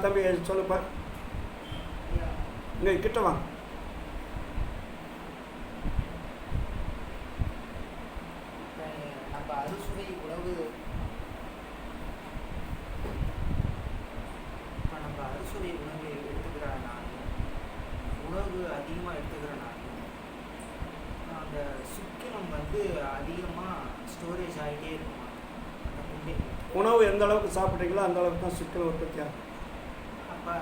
தம்பி சொல்லுப்பா, இங்கே கிட்ட வாங்க. நம்ம அறுசுவை உணவு, இப்போ நம்ம அறுசுவை உணவு எடுத்துக்கிறனாலையும் உணவு அதிகமாக எடுத்துக்கிறனாலையும் அந்த சுக்கிலம் வந்து அதிகமாக ஸ்டோரேஜ் ஆகிட்டே இருக்குமா? அந்த முன்னே உணவு எந்த அளவுக்கு சாப்பிட்றீங்களோ அந்த அளவுக்கு தான் சுக்கிலம் உற்பத்தி ஆகும். அப்போ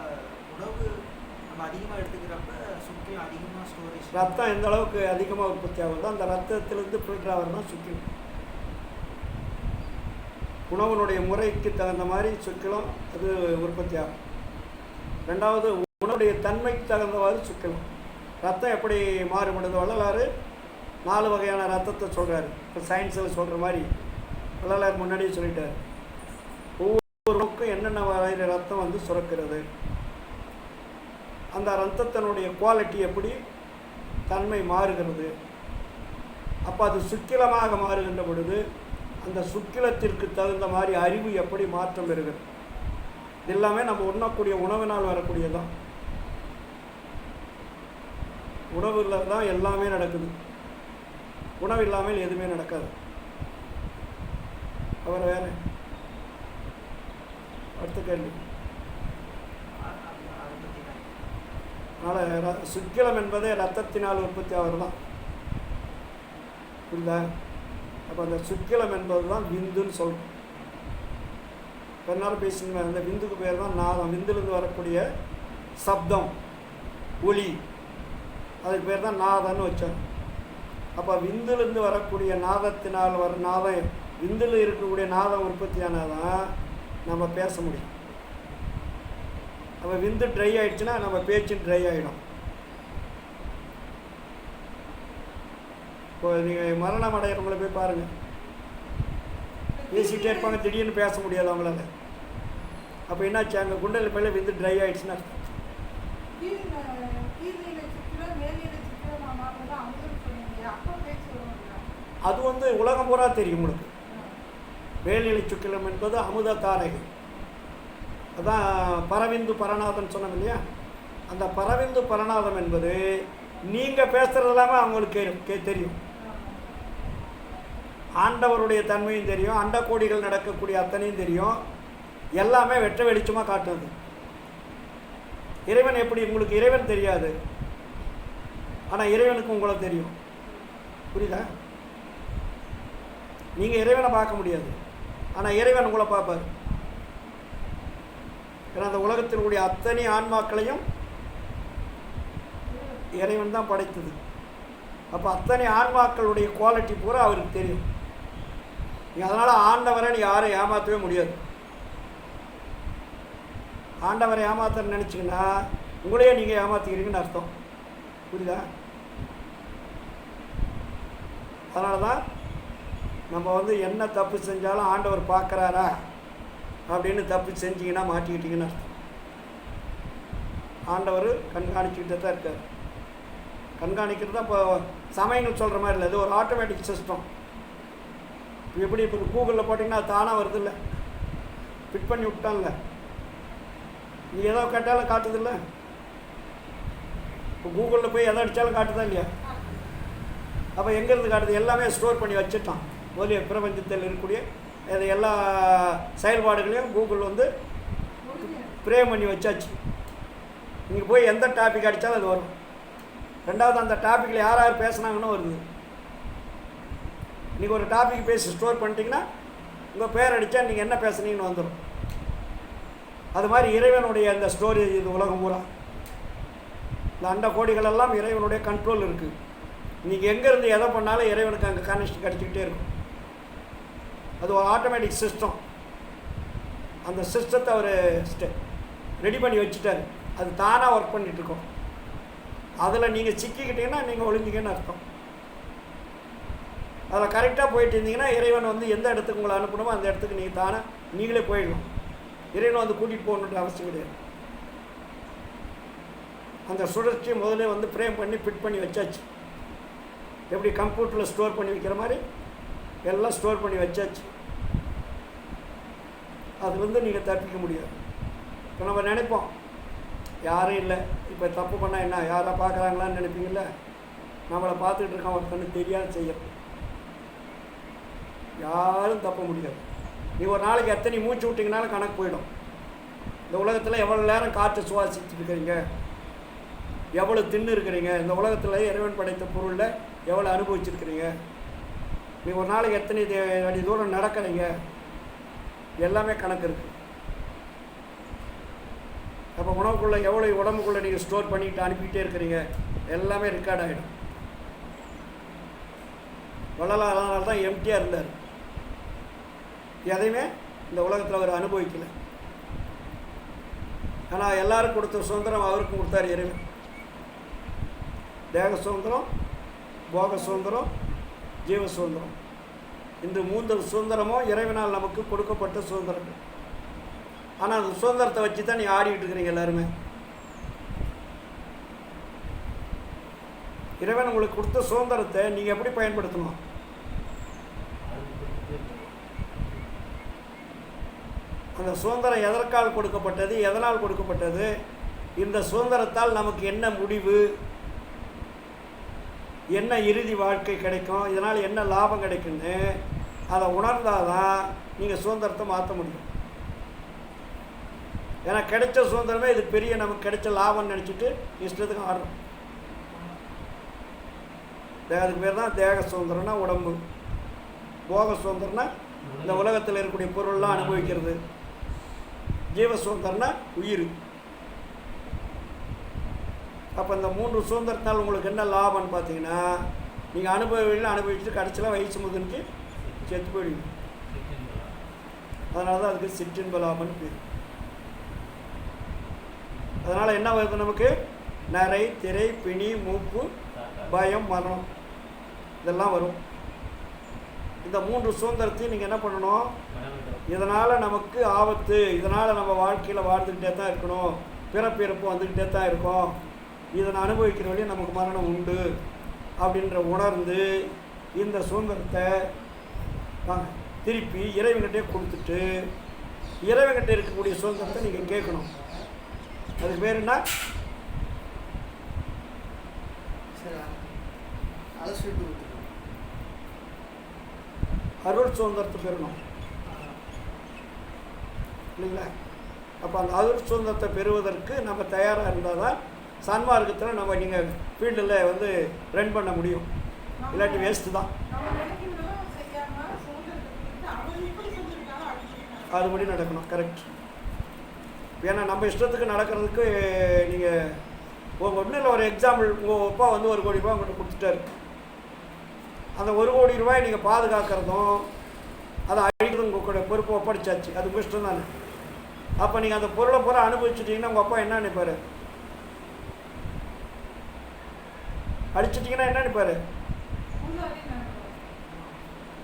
உணவு நம்ம அதிகமாக எடுத்துக்கிறப்ப சுக்கிலம் அதிகமாக ஸ்டோரேஜ், ரத்தம் எந்த அளவுக்கு அதிகமாக உற்பத்தி ஆகுதோ அந்த ரத்தத்திலிருந்து ஃபில்டர் ஆகிறது தான் சுக்கிலம். உணவுனுடைய முறைக்கு தகுந்த மாதிரி சுக்கிலம் அது உற்பத்தி ஆகும். ரெண்டாவது, உணவுடைய தன்மைக்கு தகுந்தவாறு சுக்கிலம். ரத்தம் எப்படி மாறுபடுது? வள்ளலார் 4 வகையான ரத்தத்தை சொல்கிறாரு. இப்போ சயின்ஸில் சொல்கிற மாதிரி வள்ளலார் முன்னாடியே சொல்லிட்டார். ஒவ்வொரு நோக்கும் என்னென்ன வகையில் ரத்தம் வந்து சுரக்கிறது, அந்த ரத்தத்தினுடைய குவாலிட்டி எப்படி தன்மை மாறுகிறது. அப்போ அது சுக்கிலமாக மாறுகின்ற பொழுது அந்த சுக்கிலத்திற்கு தகுந்த மாதிரி அறிவு எப்படி மாற்றம் பெறுகிறது. எல்லாமே நம்ம உண்ணக்கூடிய உணவினால் வரக்கூடியதான். உணவில் தான் எல்லாமே நடக்குது. உணவு இல்லாமல் எதுவுமே நடக்காது. அப்புறம் வேறு அடுத்த கேள்வி. அதனால் சுக்கிலம் என்பதே ரத்தத்தினால் உற்பத்தி ஆகிறது தான். புரியுதா? அப்போ அந்த சுக்கிலம் என்பது தான் விந்துன்னு சொல்கிறோம். பெருநாள் பேசுங்க. அந்த விந்துக்கு பேர் தான் நாதம். விந்துலேருந்து வரக்கூடிய சப்தம், ஒலி, அதுக்கு பேர் தான் நாதம்னு வச்சோம். அப்போ விந்துலேருந்து வரக்கூடிய நாதத்தினால் வர நாதம், விந்தில் இருக்கக்கூடிய நாதம் உற்பத்தியானதான் நம்ம பேச முடியும். நம்ம விந்து ட்ரை ஆகிடுச்சுன்னா நம்ம பேச்சு ட்ரை ஆகிடும். இப்போ நீங்கள் மரணம் அடைகிறவங்கள போய் பாருங்கள், பேசிகிட்டே இருப்பாங்க, திடீர்னு பேச முடியாது அவங்களால. அப்போ என்னாச்சு? அங்கே குண்டல் பையில விந்து ட்ரை ஆகிடுச்சுன்னா அது வந்து உலகம் பூரா தெரியும் உங்களுக்கு. வேலிலை சுக்கிலம் என்பது அமுத தாரகை. அதான் பரவிந்து பரநாதன் சொன்னோம் இல்லையா? அந்த பரவிந்து பரநாதம் என்பது நீங்கள் பேசுகிறது எல்லாமே அவங்களுக்கு தெரியும். ஆண்டவருடைய தன்மையும் தெரியும், அண்டக்கோடிகள் நடக்கக்கூடிய அத்தனையும் தெரியும். எல்லாமே வெற்ற வெளிச்சமாக காட்டுறது. இறைவன் எப்படி? உங்களுக்கு இறைவன் தெரியாது, ஆனால் இறைவனுக்கு உங்களை தெரியும். புரியுதா? நீங்கள் இறைவனை பார்க்க முடியாது, ஆனால் இறைவன் உங்களை பார்ப்பார். ஏன்னா அந்த உலகத்தில் கூடிய அத்தனை ஆன்மாக்களையும் இறைவன் தான் படைத்தது. அப்போ அத்தனை ஆன்மாக்களுடைய குவாலிட்டி பூரா அவருக்கு தெரியும். அதனால் ஆண்டவரை நீ யாரும் ஏமாற்றவே முடியாது. ஆண்டவரை ஏமாத்த நினச்சிங்கன்னா உங்களையே நீங்கள் ஏமாற்றிக்கிறீங்கன்னு அர்த்தம். புரியுதா? அதனால தான் நம்ம வந்து என்ன தப்பு செஞ்சாலும் ஆண்டவர் பார்க்குறாரா அப்படின்னு தப்பு செஞ்சிங்கன்னா மாட்டிக்கிட்டிங்கன்னு அர்த்தம். ஆண்டவர் கண்காணிச்சுக்கிட்டே தான் இருக்கார். கண்காணிக்கிறது தான் இப்போ சமயங்கள் சொல்கிற மாதிரி இல்லை, இது ஒரு ஆட்டோமேட்டிக் சிஸ்டம். எப்படி இப்போ கூகுளில் போட்டிங்கன்னா தானாக வருது இல்லை, ஃபிட் பண்ணி விட்டான்ல. நீ எதோ கேட்டாலும் காட்டுதில்ல. இப்போ கூகுளில் போய் எதை அடித்தாலும் காட்டுதா இல்லையா? அப்போ எங்கேருந்து காட்டுது? எல்லாமே ஸ்டோர் பண்ணி வச்சுட்டான். ஒலி பிரபஞ்சத்தில் இருக்கக்கூடிய எல்லா செயல்பாடுகளையும் கூகுள் வந்து ப்ரேம் பண்ணி வச்சாச்சு. நீங்கள் போய் எந்த டாபிக் அடித்தாலும் அது வரும். ரெண்டாவது, அந்த டாப்பிக்கில் யார் யார் பேசுனாங்கன்னு வருது. நீங்கள் ஒரு டாபிக் பேசி ஸ்டோர் பண்ணிட்டீங்கன்னா உங்கள் பேர் அடித்தா நீங்கள் என்ன பேசுனீங்கன்னு வந்துடும். அது மாதிரி இறைவனுடைய அந்த ஸ்டோரேஜ் இது உலகம் பூரா. இந்த அண்ட கோடிகளெல்லாம் இறைவனுடைய கண்ட்ரோல் இருக்குது. நீங்கள் எங்கேருந்து எதை பண்ணாலும் இறைவனுக்கு அங்கே கனெக்ஷன் கிடச்சிக்கிட்டே இருக்கும். அது ஒரு ஆட்டோமேட்டிக் சிஸ்டம். அந்த சிஸ்டத்தை அவர் ரெடி பண்ணி வச்சுட்டார். அது தானாக ஒர்க் பண்ணிகிட்ருக்கோம். அதில் நீங்கள் சிக்கிக்கிட்டீங்கன்னா நீங்கள் ஒழிஞ்சிங்கன்னு அர்த்தம். அதில் கரெக்டாக போயிட்டு இருந்தீங்கன்னா இறைவன் வந்து எந்த இடத்துக்கு உங்களை அனுப்பணுமோ அந்த இடத்துக்கு நீங்கள் தானே நீங்களே போயிடணும். இறைவன் வந்து கூட்டிகிட்டு போகணுன்ற அவசியம் கிடையாது. அந்த சுழற்சியை முதல்ல வந்து ஃப்ரேம் பண்ணி ஃபிட் பண்ணி வச்சாச்சு. எப்படி கம்ப்யூட்டரில் ஸ்டோர் பண்ணி வைக்கிற மாதிரி எல்லாம் ஸ்டோர் பண்ணி வச்சாச்சு. அதுலேருந்து நீங்கள் தப்பிக்க முடியாது. இப்போ நம்ம நினைப்போம் யாரும் இல்லை, இப்போ தப்பு பண்ணால் என்ன யாராக பார்க்குறாங்களான்னு நினைப்பீங்கள்ல. நம்மளை பார்த்துக்கிட்டு இருக்கான் ஒருத்தன்னு தெரியாத செய்ய யாரும் தப்ப முடியாது. நீ ஒரு நாளைக்கு எத்தனை மூச்சு விட்டிங்கனாலும் கணக்கு போயிடும். இந்த உலகத்தில் எவ்வளோ நேரம் காற்று சுவாசிச்சுட்டு இருக்கிறீங்க, எவ்வளோ தின்னு இருக்கிறீங்க, இந்த உலகத்தில் இறைவன் படைத்த பொருளில் எவ்வளோ அனுபவிச்சிருக்கிறீங்க, நீ ஒரு நாளைக்கு எத்தனை அடி தூரம் நடக்கிறீங்க, எல்லாமே கணக்கு இருக்குது. அப்போ உணவுக்குள்ளே எவ்வளோ உடம்புக்குள்ளே நீங்கள் ஸ்டோர் பண்ணிக்கிட்டு அனுப்பிக்கிட்டே இருக்கிறீங்க, எல்லாமே ரெக்கார்ட் ஆகிடும். வள்ளலார் அதனால தான் எம்டியாக இருந்தார். எதையுமே இந்த உலகத்தில் அவர் அனுபவிக்கலை. ஆனால் எல்லாரும் கொடுத்த சுதந்திரம் அவருக்கும் கொடுத்தார் இறைவன். தேக சுதந்திரம், போக சுதந்திரம், ஜீவ சுதந்திரம். இந்த 3 சுதந்திரமும் இறைவனால் நமக்கு கொடுக்கப்பட்ட சுதந்திரங்கள். ஆனால் அந்த சுதந்திரத்தை வச்சு தான் நீங்கள் ஆடிக்கிட்டு இருக்கிறீங்க எல்லாருமே. இறைவன் உங்களுக்கு கொடுத்த சுதந்திரத்தை நீங்கள் எப்படி பயன்படுத்தணும்? அந்த சுதந்திரம் எதற்கால் கொடுக்கப்பட்டது, எதனால் கொடுக்கப்பட்டது, இந்த சுதந்திரத்தால் நமக்கு என்ன முடிவு, என்ன இறுதி வாழ்க்கை கிடைக்கும், இதனால் என்ன லாபம் கிடைக்குன்னு அதை உணர்ந்தால் தான் நீங்கள் சுதந்திரத்தை மாற்ற முடியும். ஏன்னா கிடைச்ச சுதந்திரமே இது பெரிய நமக்கு கிடைச்ச லாபம்னு நினச்சிட்டு இஷ்டத்துக்கு ஆடுறோம். அதுக்கு பேர் தான் தேக சுதந்திரம்னா உடம்பு, போக சுதந்திரம்னா இந்த உலகத்தில் இருக்கக்கூடிய பொருள்லாம் அனுபவிக்கிறது, ஜீவ சுதந்திரம்னா உயிர். அப்போ இந்த 3 சுதந்திரத்தால் உங்களுக்கு என்ன லாபம்னு பார்த்தீங்கன்னா, நீங்கள் அனுபவிச்சுட்டு கடைசியில் வயசு முதலுக்கு செத்து போயிடுவீங்க. அதனால தான் அதுக்கு சிற்றின்ப லாபம்னு பேர். அதனால் என்ன வருது நமக்கு? நரை, திரை, பிணி, மூப்பு, பயம், மரணம் இதெல்லாம் வரும். இந்த 3 சுதந்திரத்தையும் நீங்கள் என்ன பண்ணணும்? இதனால் நமக்கு ஆபத்து, இதனால் நம்ம வாழ்க்கையில் வாழ்ந்துக்கிட்டே தான் இருக்கணும், பிறப்பிறப்பு வந்துக்கிட்டே தான் இருக்கும், இதனை அனுபவிக்கிற வழியும் நமக்கு மரணம் உண்டு அப்படின்ற உணர்ந்து இந்த சுதந்திரத்தை திருப்பி இறைவன்கிட்டே கொடுத்துட்டு இறைவன்கிட்ட இருக்கக்கூடிய சுதந்திரத்தை நீங்கள் கேட்கணும். அதுக்கு பேர் என்ன? அருள் சுதந்திரத்தை பெறணும் இல்லைங்களா? அப்போ அந்த அருள் சுதந்திரத்தை பெறுவதற்கு நம்ம தயாராக இருந்தால் தான் சன்மார்க்கத்தில் நம்ம நீங்கள் ஃபீல்டில் வந்து ரன் பண்ண முடியும். இல்லாட்டி வேஸ்ட்டு தான். அதுபடி நடக்கணும். கரெக்ட். ஏன்னா நம்ம இஷ்டத்துக்கு நடக்கிறதுக்கு நீங்கள் ஒன்றும் இல்லை. ஒரு எக்ஸாம்பிள், உங்கள் அப்பா வந்து 1 கோடி ரூபாய் உங்கள்கிட்ட கொடுத்துட்டாரு. அந்த 1 கோடி ரூபாய் நீங்கள் பாதுகாக்கிறதும் அதை அழிக்கிறதும் உங்களுடைய பொறுப்பை ஒப்படைச்சாச்சு. அது உங்கள் இஷ்டம் தானே. அப்போ நீங்கள் அந்த பொருளை பூரா அனுபவிச்சுட்டிங்கன்னா உங்கள் அப்பா என்ன நினைப்பார்? அடிச்சிட்டிங்கன்னா என்ன நினைப்பார்?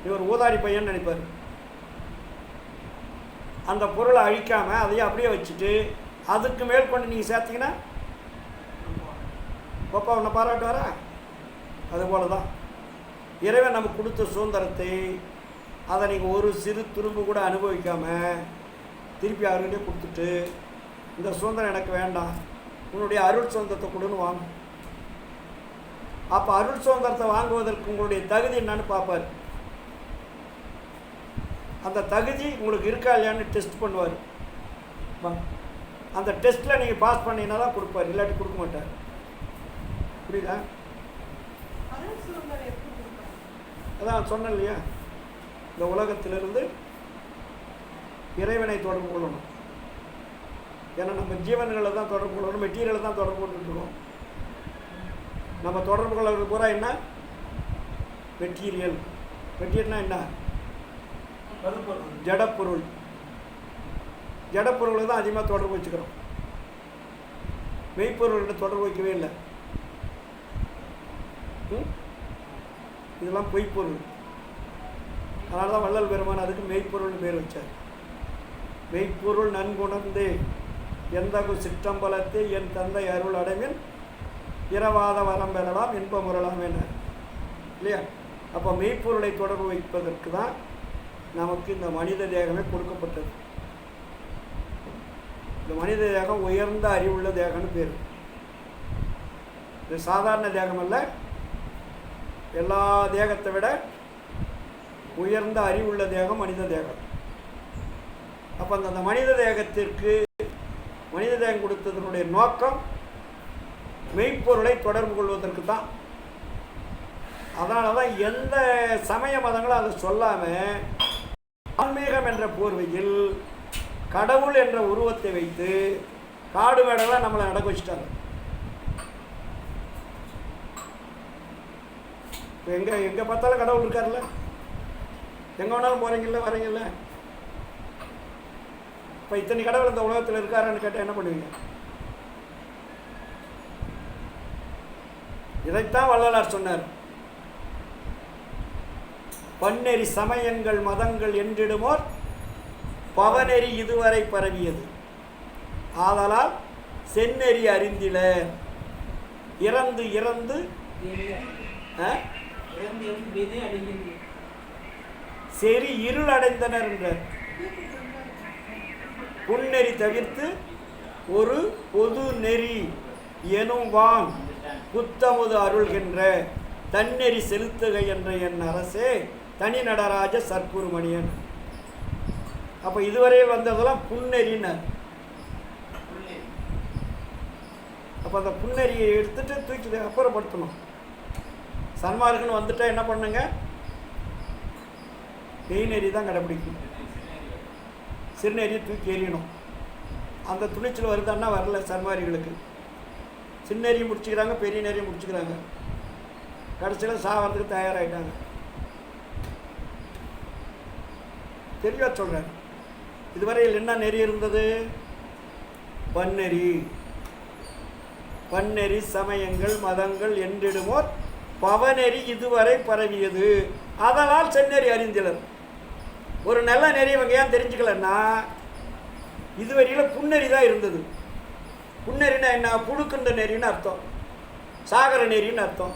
நீ ஒரு ஊதாரி பையன் நினைப்பார். அந்த பொருளை அழிக்காமல் அதையே அப்படியே வச்சுட்டு அதுக்கு மேல் கொண்டு நீங்கள் சேர்த்திங்கன்னா அப்பா உன்னை பாராட்டுவாரா? அதுபோல தான் இறைவன் நமக்கு கொடுத்த சுதந்திரத்தை அதை நீங்கள் ஒரு சிறு துரும்பு கூட அனுபவிக்காமல் திருப்பி அவர்கிட்டே கொடுத்துட்டு இந்த சுதந்திரம் எனக்கு வேண்டாம், உன்னுடைய அருள் சுதந்திரத்தை கொடுன்னு வாங்க. அப்போ அருள் சுதந்திரத்தை வாங்குவதற்கு உங்களுடைய தகுதி என்னன்னு பார்ப்பார். அந்த தகுதி உங்களுக்கு இருக்கா இல்லையான்னு டெஸ்ட் பண்ணுவார். அந்த டெஸ்ட்டில் நீங்கள் பாஸ் பண்ணிங்கன்னா தான் கொடுப்பார், இல்லாட்டி கொடுக்க மாட்டார். புரியுதா? அதான் சொன்னேன் இல்லையா, இந்த உலகத்திலிருந்து இறைவனை தொடர்பு கொள்ளணும். ஏன்னா நம்ம ஜீவன்களை தான் தொடர்பு கொள்ளணும், மெட்டீரியலை தான் தொடர்பு கொண்டுருக்கோம். நம்ம தொடர்பு கொள்வது பூரா என்ன? மெட்டீரியல். மெட்டீரியல்னா என்ன? ஜடப்பொருள். ஜடப்பொருளை தான் அதிகமாக தொடர்பு வச்சுக்கிறோம். மெய்ப்பொருள்கிட்ட தொடர்பு வைக்கவே இல்லை. இதெல்லாம் பொய்ப்பொருள். அதனால தான் வள்ளல் பெருமான் அதுக்கு மெய்ப்பொருள்னு பேர் வச்சார். மெய்ப்பொருள் நன்குணர்ந்து எந்தகு சிற்றம்பலத்தை என் தந்தை அருள் அடைவின் இரவாத வரம் பெறலாம் இன்ப முறலாம் என இல்லையா? அப்போ மெய்ப்பொருளை தொடர்பு வைப்பதற்கு தான் நமக்கு இந்த மனித தேகமே கொடுக்கப்பட்டது. இந்த மனித தேகம் உயர்ந்த அறிவுள்ள தேகம்னு பேர். இது சாதாரண தேகம் அல்ல, எல்லா தேகத்தை விட உயர்ந்த அறிவுள்ள தேகம் மனித தேகம். அப்போ அந்த மனித தேகத்திற்கு மனித தேகம் கொடுத்ததனுடைய நோக்கம் மெய்ப்பொருளை தொடர்பு கொள்வதற்கு தான். அதனால தான் எந்த சமய மதங்களும் அதை சொல்லாமல் ஆன்மீகம் என்ற போர்வையில் கடவுள் என்ற உருவத்தை வைத்து காடு மேடெல்லாம் நம்மளை நடக்க வச்சுட்டாங்க. இப்போ எங்கே பார்த்தாலும் கடவுள் இருக்கார்ல, எங்கே வேணாலும் போகிறீங்கல்ல வரீங்கல்ல. இப்போ இத்தனை கடவுள் இந்த உலகத்தில் இருக்காருன்னு கேட்டால் என்ன பண்ணுவீங்க? இதைத்தான் வள்ளலார் சொன்னார். பன்னெறி சமயங்கள் மதங்கள் என்றிடுமோர் பவநெறி இதுவரை பரவியது ஆதலால் செந்நெறி அறிந்தில இறந்து இறந்து செறி இருள் அடைந்தனர் என்றார். புன்னெறி தவிர்த்து ஒரு பொது நெறி எனும் வான் புத்தமுது அருள்கின்ற தன்னெறி செலுத்துக என்ற என் அரசே தனி நடராஜ சற்குருமணியன். அப்போ இதுவரையில் வந்ததெல்லாம் புன்னெறினர். அப்போ அந்த புன்னெறியை எடுத்துட்டு தூக்கி அப்புறப்படுத்தணும். சன்மார்க்குன்னு வந்துட்டா என்ன பண்ணுங்க? மெய்நெறி தான் கடைப்பிடிக்கணும். சிறுநெறியை தூக்கி எறியணும். அந்த துணிச்சல் வருதான்னா வரல சன்மாரிகளுக்கு. சின்னெறியும் முடிச்சுக்கிறாங்க, பெரிய நெறியும் முடிச்சுக்கிறாங்க. கடைசியில் சாகிறதுக்கு தயாராகிட்டாங்க. தெளிவாக சொல்கிறேன். இதுவரையில் என்ன நெறி இருந்தது? பன்னெறி. பன்னெறி சமயங்கள் மதங்கள் என்றிடுமோர் பவநெறி இதுவரை பரவியது அதனால் செந்நெறி அறிந்திலர். ஒரு நல்ல நெறி இவங்க ஏன் தெரிஞ்சுக்கலன்னா, இதுவரையில் புன்னெறி தான் இருந்தது. புன்னெறினா என்ன? புழுக்குன்ற நெறின்னு அர்த்தம், சாகர நெறின்னு அர்த்தம்.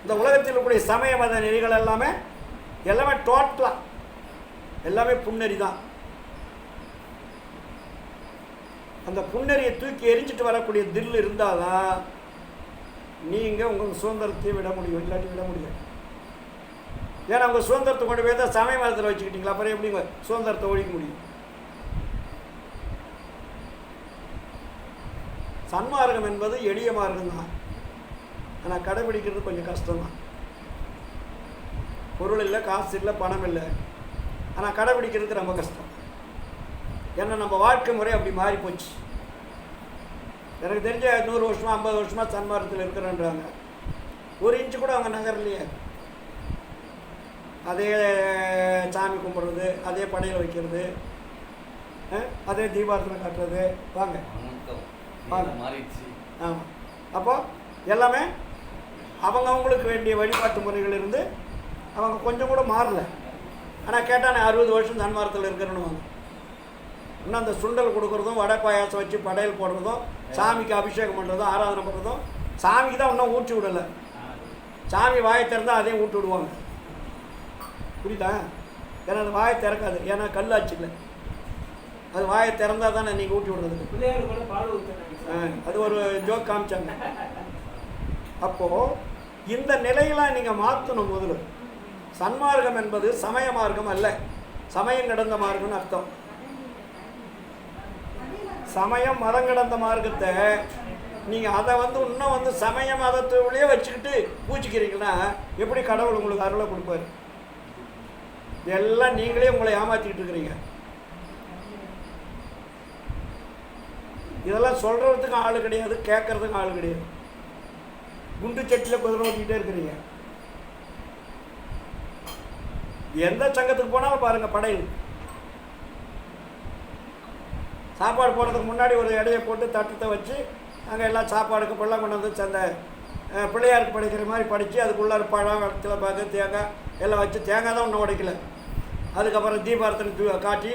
இந்த உலகத்தில் இருக்கக்கூடிய சமய மத நெறிகள் எல்லாமே டோட்டலாக எல்லாமே புன்னெறி தான். அந்த புன்னெறியை தூக்கி எரிஞ்சிட்டு வரக்கூடிய தில் இருந்தால் தான் நீங்கள் உங்கள் சுதந்திரத்தை விட முடியும், இல்லாட்டி விட முடியாது. ஏன்னா உங்கள் சுதந்திரத்தை கொண்டு போய் தான் சமய மதத்தில் வச்சுக்கிட்டீங்களா, அப்புறம் எப்படி உங்கள் சுதந்திரத்தை ஒழிக்க முடியும்? சன்மார்க்கம் என்பது எளிய மார்க்கம் தான், ஆனால் கடைபிடிக்கிறது கொஞ்சம் கஷ்டம்தான். பொருள் இல்லை, காசு இல்லை, பணம் இல்லை, ஆனால் கடைபிடிக்கிறதுக்கு ரொம்ப கஷ்டம். ஏன்னா நம்ம வாழ்க்கை முறை அப்படி மாறி போச்சு. எனக்கு தெரிஞ்ச 100 வருஷமாக 50 வருஷமாக சன்மார்க்கத்தில் இருக்கிறேன்றாங்க. ஒரு இன்ச்சு கூட அவங்க நகரலையே. அதே சாமி கும்பிட்றது, அதே படையில் வைக்கிறது, அதே தீபாரத்தனை காட்டுறது. வாங்க வாங்க. ஆமாம். அப்போ எல்லாமே அவங்களுக்கு வேண்டிய வழிபாட்டு முறைகள் இருந்து அவங்க கொஞ்சம் கூட மாறலை. ஆனால் கேட்டால் நான் 60 வருஷம் சன்மார்க்கத்தில் இருக்கிறேன்னு வாங்க. இன்னும் அந்த சுண்டல் கொடுக்குறதும் வடை பாயாசம் வச்சு படையல் போடுறதும் சாமிக்கு அபிஷேகம் பண்ணுறதும் ஆராதனை பண்ணுறதும் சாமிக்கு தான் இன்னும் ஊற்றி விடலை. சாமி வாயை திறந்தால் அதையும் ஊட்டி விடுவாங்க. புரியுதா? ஏன்னா அது வாயை திறக்காது, ஏன்னா கல்லாச்சு இல்லை. அது வாயை திறந்தால் தானே நீங்கள் ஊட்டி விடுறதுக்கு. அது ஒரு ஜோக் காமிச்சாங்க. அப்போது இந்த நிலையெல்லாம் நீங்கள் மாற்றணும். முதல்ல சன்மார்க்கம் என்பது சமய மார்க்கம் அல்ல, சமயம் கடந்த மார்க்கம்னு அர்த்தம். சமயம் மதம் கடந்த மார்க்கத்தை நீங்கள் அதை இன்னும் சமய மதத்துலேயே வச்சுக்கிட்டு பூச்சிக்கிறீங்கன்னா எப்படி கடவுள் உங்களுக்கு அருளை கொடுப்பாரு? இதெல்லாம் நீங்களே உங்களை ஏமாற்றிக்கிட்டு இருக்கிறீங்க. இதெல்லாம் சொல்கிறதுக்கும் ஆள் கிடையாது, கேட்கறதுக்கும் ஆள் கிடையாது. குண்டு சட்டியில் குதிரை ஓட்டிக்கிட்டே இருக்கிறீங்க. எந்த சங்கத்துக்கு போனாலும் பாருங்கள், படையில் சாப்பாடு போடுறதுக்கு முன்னாடி ஒரு இடையை போட்டு தட்டத்தை வச்சு அங்கே எல்லாம் சாப்பாடுக்கு பழம் கொண்டு வந்து அந்த பிள்ளையாருக்கு படிக்கிற மாதிரி படித்து அதுக்குள்ளார பழம் வெத்தலை பாக்கு தேங்காய் எல்லாம் வச்சு, தேங்காய் தான் ஒன்றும் உடைக்கல. அதுக்கப்புறம் தீபாரத்தனை காட்டி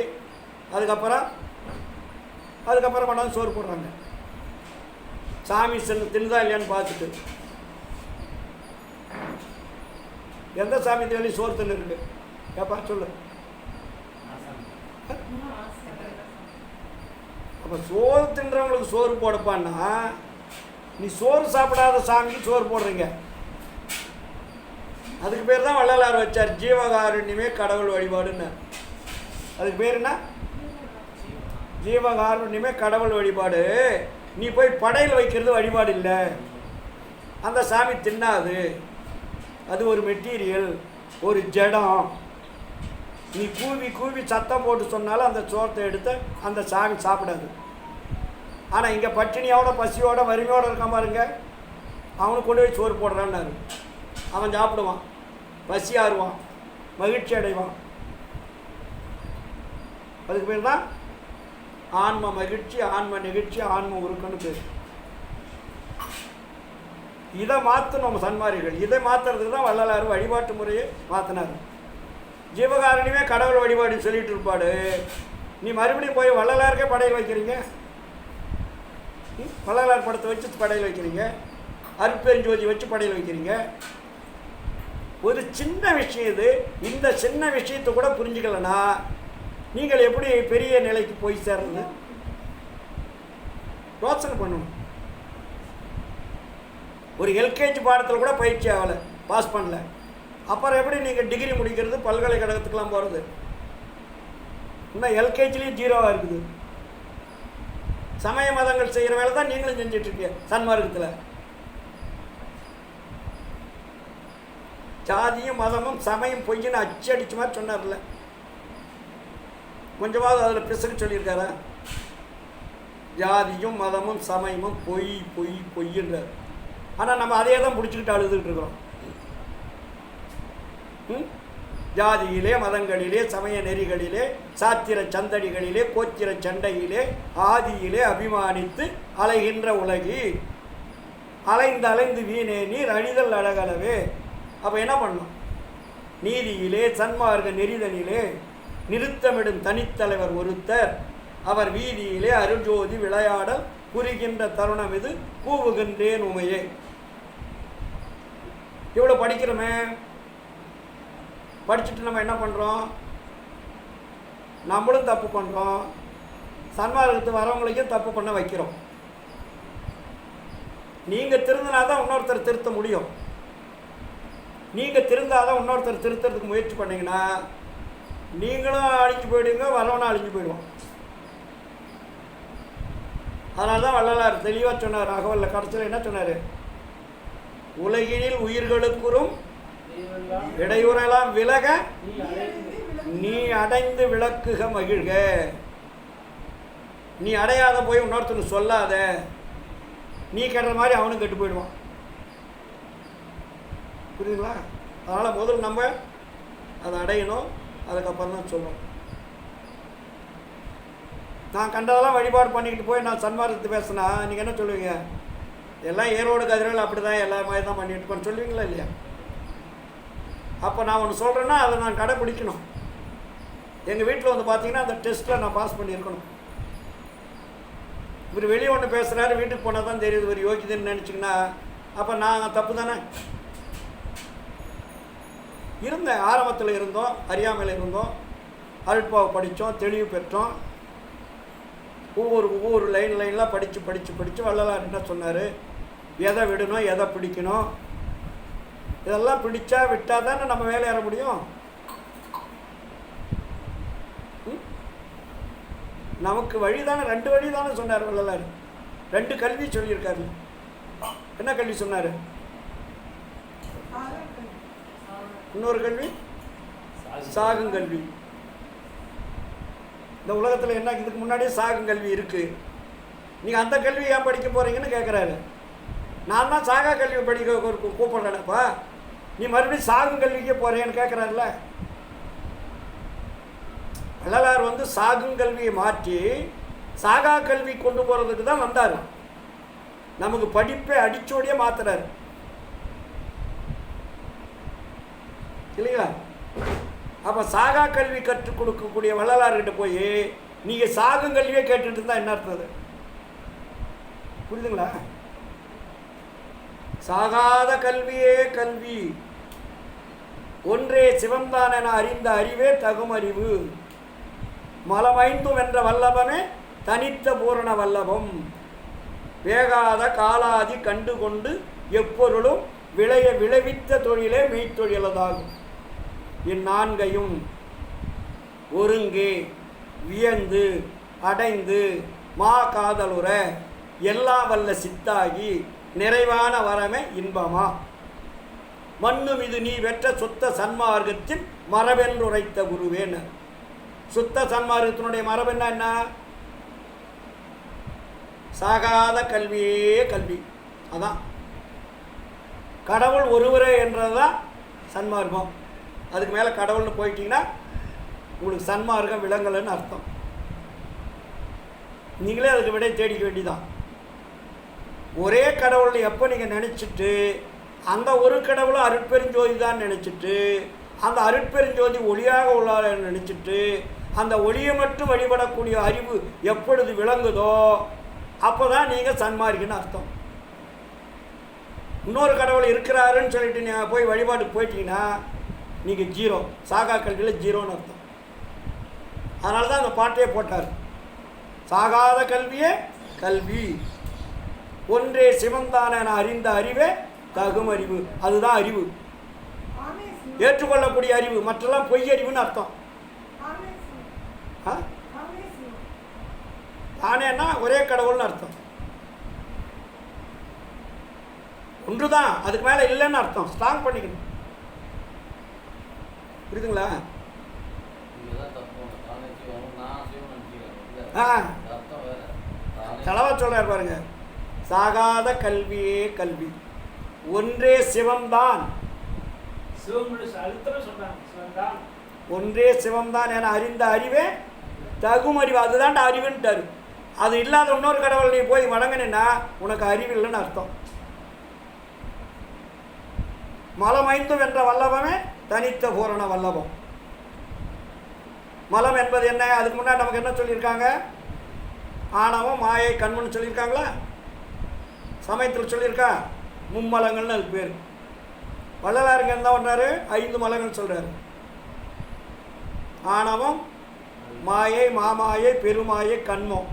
அதுக்கப்புறம் கொண்டாந்து சோறு போடுறாங்க. சாமி தின்னுதா இல்லையான்னு பார்த்துட்டு. எந்த சாமி தேடி சோறு தின்னு இருக்கு? ஏப்பா சொல்லு. இப்போ சோறு தின்றவங்களுக்கு சோறு போடப்பான்னா நீ சோறு சாப்பிடாத சாமிக்கு சோறு போடுறீங்க. அதுக்கு பேர் தான் வள்ளலார் வச்சார் ஜீவகாருண்யமே கடவுள் வழிபாடுன்னு. அதுக்கு பேர் என்ன? ஜீவகாருண்யமே கடவுள் வழிபாடு. நீ போய் படையில் வைக்கிறது வழிபாடு இல்லை. அந்த சாமி தின்னாது, அது ஒரு மெட்டீரியல், ஒரு ஜடம். நீ கூவி கூவி சத்தம் போட்டு சொன்னாலும் அந்த சோத்தை எடுத்து அந்த சாமி சாப்பிடாது. ஆனால் இங்கே பட்டினியோட பசியோட வறுமையோடு இருக்கான் பாருங்க, அவனுக்கு கொண்டு போய் சோறு போடுறான்னாரு. அவன் சாப்பிடுவான், பசி ஆறுவான், மகிழ்ச்சி அடைவான். அதுக்கு பேர் தான் ஆன்ம மகிழ்ச்சி, ஆன்ம நிகழ்ச்சி, ஆன்ம உருக்குன்னு பேர். இதை மாற்றணும் சன்மாரிகள். இதை மாற்றுறதுக்கு தான் வள்ளலார் வழிபாட்டு முறையை மாற்றினார். ஜீவகாரணியமே கடவுள் வழிபாடு சொல்லிட்டு இருப்பாடு. நீ மறுபடியும் போய் வள்ளலாருக்கே படையில் வைக்கிறீங்க. வள்ளலார் படத்தை வச்சு படையில் வைக்கிறீங்க, அருட்பெருஞ்சோதி வச்சு படையில் வைக்கிறீங்க. ஒரு சின்ன விஷயம் இது. இந்த சின்ன விஷயத்தை கூட புரிஞ்சுக்கலன்னா நீங்கள் எப்படி பெரிய நிலைக்கு போய் சேர்றது? யோசனை பண்ணணும். ஒரு எல்கேஜி பாடத்தில் கூட பயிற்சி ஆகலை, பாஸ் பண்ணல. அப்புறம் எப்படி நீங்கள் டிகிரி முடிக்கிறது, பல்கலைக்கழகத்துக்கெலாம் போகிறது? இன்னும் எல்கேஜிலேயும் ஜீரோவாக இருக்குது. சமய மதங்கள் செய்கிற வேலை தான் நீங்களும் செஞ்சிட்ருக்கீங்க சன்மார்க்கத்தில். ஜாதியும் மதமும் சமயம் பொய்ன்னு அச்சடிச்ச மாதிரி சொன்னார்ல, கொஞ்சமாவது அதில் பிசகு சொல்லியிருக்காரா? ஜாதியும் மதமும் சமயமும் பொய் பொய் பொய்ன்றார். ஆனால் நம்ம அதையே தான் பிடிச்சிக்கிட்டு அழுதுகிட்டு இருக்கிறோம். ஜாதியிலே, மதங்களிலே, சமய நெறிகளிலே, சாத்திர சந்தடிகளிலே, கோத்திர சண்டையிலே, ஆதியிலே அபிமானித்து அலைகின்ற உலகி அலைந்து அலைந்து வீணே நீர் அழிதல் அழகலவே. அப்போ என்ன பண்ணணும்? நீதியிலே சன்மார்க்க நெறிதனிலே நிறுத்தமிடும் தனித்தலைவர் ஒருத்தர், அவர் வீதியிலே அருள்ஜோதி விளையாடல் புரிகின்ற தருணம் இது கூவுகின்றேன் உமையே. இவ்வளோ படிக்கிறோமே, படிச்சுட்டு நம்ம என்ன பண்ணுறோம்? நம்மளும் தப்பு பண்ணுறோம், சன்மார்க்கத்துக்கு வரவங்களுக்கும் தப்பு பண்ண வைக்கிறோம். நீங்கள் திருந்தினா தான் இன்னொருத்தர் திருத்த முடியும். நீங்கள் திருந்தாதான் இன்னொருத்தர் திருத்துறதுக்கு முயற்சி பண்ணிங்கன்னா நீங்களும் அழிஞ்சு போயிடுங்க, வரவனும் அழிஞ்சு போயிடுவோம். அதனால தான் வள்ளலார் தெளிவாக சொன்னார். அகவலில் கடைசியில் என்ன சொன்னார்? உலகினில் உயிர்களுக்குறும் இடையூறெல்லாம் விலக நீ அடைந்து விளக்குக மகிழ்க. நீ அடையாத போய் இன்னொருத்தனுக்கு சொல்லாத. நீ கெடுற மாதிரி அவனும் கெட்டு போயிடுவான். புரியுதுங்களா? அதனால் முதல்ல நம்ம அதை அடையணும், அதுக்கப்புறம் தான் சொல்லணும். நான் கண்டதெல்லாம் வழிபாடு பண்ணிக்கிட்டு போய் நான் சன்மார்க்கத்தை பேசினா நீங்கள் என்ன சொல்லுவீங்க? எல்லாம் ஏரோடு கதிர்கள் அப்படி தான் எல்லா மாதிரி தான் பண்ணிட்டு போன்னு சொல்லுவீங்களா இல்லையா? அப்போ நான் ஒன்று சொல்கிறேன்னா அதை நான் கடைப்பிடிக்கணும். எங்கள் வீட்டில் வந்து பார்த்தீங்கன்னா அந்த டெஸ்ட்டில் நான் பாஸ் பண்ணியிருக்கணும். இவர் வெளியே ஒன்று பேசுகிறாரு, வீட்டுக்கு போனால் தான் தெரியுது ஒரு யோகிதன்னு நினச்சிங்கன்னா அப்போ நான் தப்பு தானே? இருந்தேன், ஆரம்பத்தில் இருந்தோம், அறியாமையில் இருந்தோம், அருட்பாவை படித்தோம், தெளிவு பெற்றோம். ஒவ்வொரு லைன்லாம் படித்து வள்ளலார் என்ன சொன்னார்? எதை விடணும், எதை பிடிக்கணும், இதெல்லாம் பிடிச்சா விட்டால் தானே நம்ம வேலை ஏற முடியும். நமக்கு வழி தானே, 2 வழி தானே சொன்னார் வள்ளலார். 2 கல்வி சொல்லியிருக்காரு. என்ன கல்வி சொன்னார்? இன்னொரு கல்வி சாகுங்கல்வி. இந்த உலகத்தில் என்ன இதுக்கு முன்னாடியே சாகுங்கல்வி இருக்குது. நீங்கள் அந்த கல்வி ஏன் படிக்க போகிறீங்கன்னு கேட்குறாரு. நான் தான் சாகா கல்வி படிக்க கூப்பிட்றேனப்பா, நீ மறுபடியும் சாகுங்கல்விக்கே போகிறேன்னு கேட்குறாருல. வள்ளலார் வந்து சாகுங்கல்வியை மாற்றி சாகா கல்வி கொண்டு போகிறதுக்கு தான் வந்தார். நமக்கு படிப்பை அடிச்சோடியே மாத்துறாரு இல்லைங்களா? அப்போ சாகா கல்வி கற்றுக் கொடுக்கக்கூடிய வள்ளலார்கிட்ட போய் நீங்கள் சாகுங்கல்வியே கேட்டுட்டு இருந்தால் என்ன அர்த்தது? புரியுதுங்களா? சாகாத கல்வியே கல்வி, ஒன்றே சிவம்தான் என அறிந்த அறிவே தகும் அறிவு, மலமைந்தும் என்ற வல்லபமே தனித்த பூரண வல்லபம். வேகாத காலாதி கண்டு கொண்டு எப்பொருளும் விளைவித்த தொழிலே மெய்த்தொழிலதாகும். இந்நான்கையும் ஒருங்கே வியந்து அடைந்து மா காதலுற எல்லா வல்ல சித்தாகி நிறைவான வரமே இன்பமா. மண்ணும் இது நீ வெற்ற சுத்த சன்மார்க்கத்தின் மரபென்றுரைத்த குருவேன். சுத்த சன்மார்க்கத்தினுடைய மரபென்னா என்ன? சாகாத கல்வியே கல்வி. அதான் கடவுள் ஒருவரே என்றது தான் சன்மார்க்கம். அதுக்கு மேலே கடவுள்னு போயிட்டீங்கன்னா உங்களுக்கு சன்மார்க்கம் விளங்கலைன்னு அர்த்தம். நீங்களே அதுக்கு விடை தேடிக்க வேண்டிதான். ஒரே கடவுள் எப்போ நீங்கள் நினச்சிட்டு அந்த ஒரு கடவுளும் அருட்பெருஞ்சோதி தான் நினச்சிட்டு அந்த அருட்பெருஞ்சோதி ஒளியாக உள்ளார நினச்சிட்டு அந்த ஒளியை மட்டும் வழிபடக்கூடிய அறிவு எப்பொழுது விளங்குதோ அப்போ தான் நீங்கள் சன்மார்க்கின்னு அர்த்தம். இன்னொரு கடவுள் இருக்கிறாருன்னு சொல்லிட்டு நீங்கள் போய் வழிபாட்டுக்கு போயிட்டீங்கன்னா நீங்கள் ஜீரோ, சாகா கல்வியில் ஜீரோன்னு அர்த்தம். அதனால தான் அந்த பாட்டையே போட்டார். சாகாத கல்வியே கல்வி, ஒன்றே சிவந்தான அறிந்த அறிவே தகும் அறிவு. அதுதான் அறிவு, ஏற்றுக்கொள்ளக்கூடிய அறிவு. மற்றெல்லாம் பொய் அறிவுன்னு அர்த்தம். தானேன்னா ஒரே கடவுள்னு அர்த்தம். ஒன்று தான், அதுக்கு மேலே இல்லைன்னு அர்த்தம். ஸ்ட்ராங் பண்ணிக்கணும். புரியுதுங்களா? தலவா சொல்றாரு பாருங்க. சாகாத கல்வியே கல்வி, ஒன்றே சிவம்தான். ஒன்றே சிவம்தான் என அறிந்த அறிவே தகும் அறிவு. அதுதான் அறிவுன்ட்டாரு. அது இல்லாத இன்னொரு கடவுள் நீ போய் வணங்கினா உனக்கு அறிவு இல்லைன்னு அர்த்தம். மலமைந்து வென்ற வல்லபமே தனித்த பூரண வல்லபம். மலம் என்பது என்ன? அதுக்கு முன்னாடி நமக்கு என்ன சொல்லியிருக்காங்க? ஆணவம், மாயை, கண்மன்னு சொல்லியிருக்காங்களா? சமயத்தில் சொல்லியிருக்கா? மும்மலங்கள்னு அது பேர். வள்ளலாருங்க என்ன பண்ணுறாரு? 5 மலங்கள் சொல்கிறாரு. ஆணவம், மாயை, மாமாயை, பெருமாயை, கண்மம்,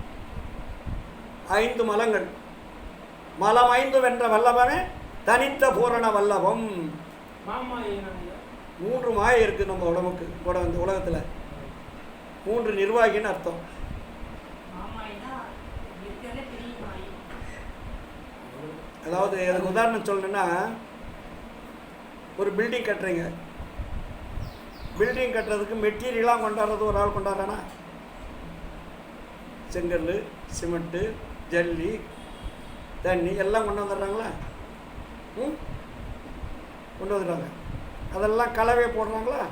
5 மலங்கள். மலம் 5 வென்ற வல்லபமே தனித்த பூரண வல்லபம். 3 மாயை இருக்குது நம்ம உடம்புக்கு. இந்த உலகத்தில் 3 நிர்வாகின்னு அர்த்தம். அதாவது எனக்கு உதாரணம் சொல்லணுன்னா, ஒரு பில்டிங் கட்டுறீங்க. பில்டிங் கட்டுறதுக்கு மெட்டீரியலாக கொண்டாடுறது ஒரு ஆள் கொண்டாடுறானா? செங்கல், சிமெண்ட்டு, ஜல்லி, தண்ணி எல்லாம் கொண்டு வந்துடுறாங்களா? கொண்டு வந்துடுறாங்க. அதெல்லாம் கலவை போடுறாங்களா?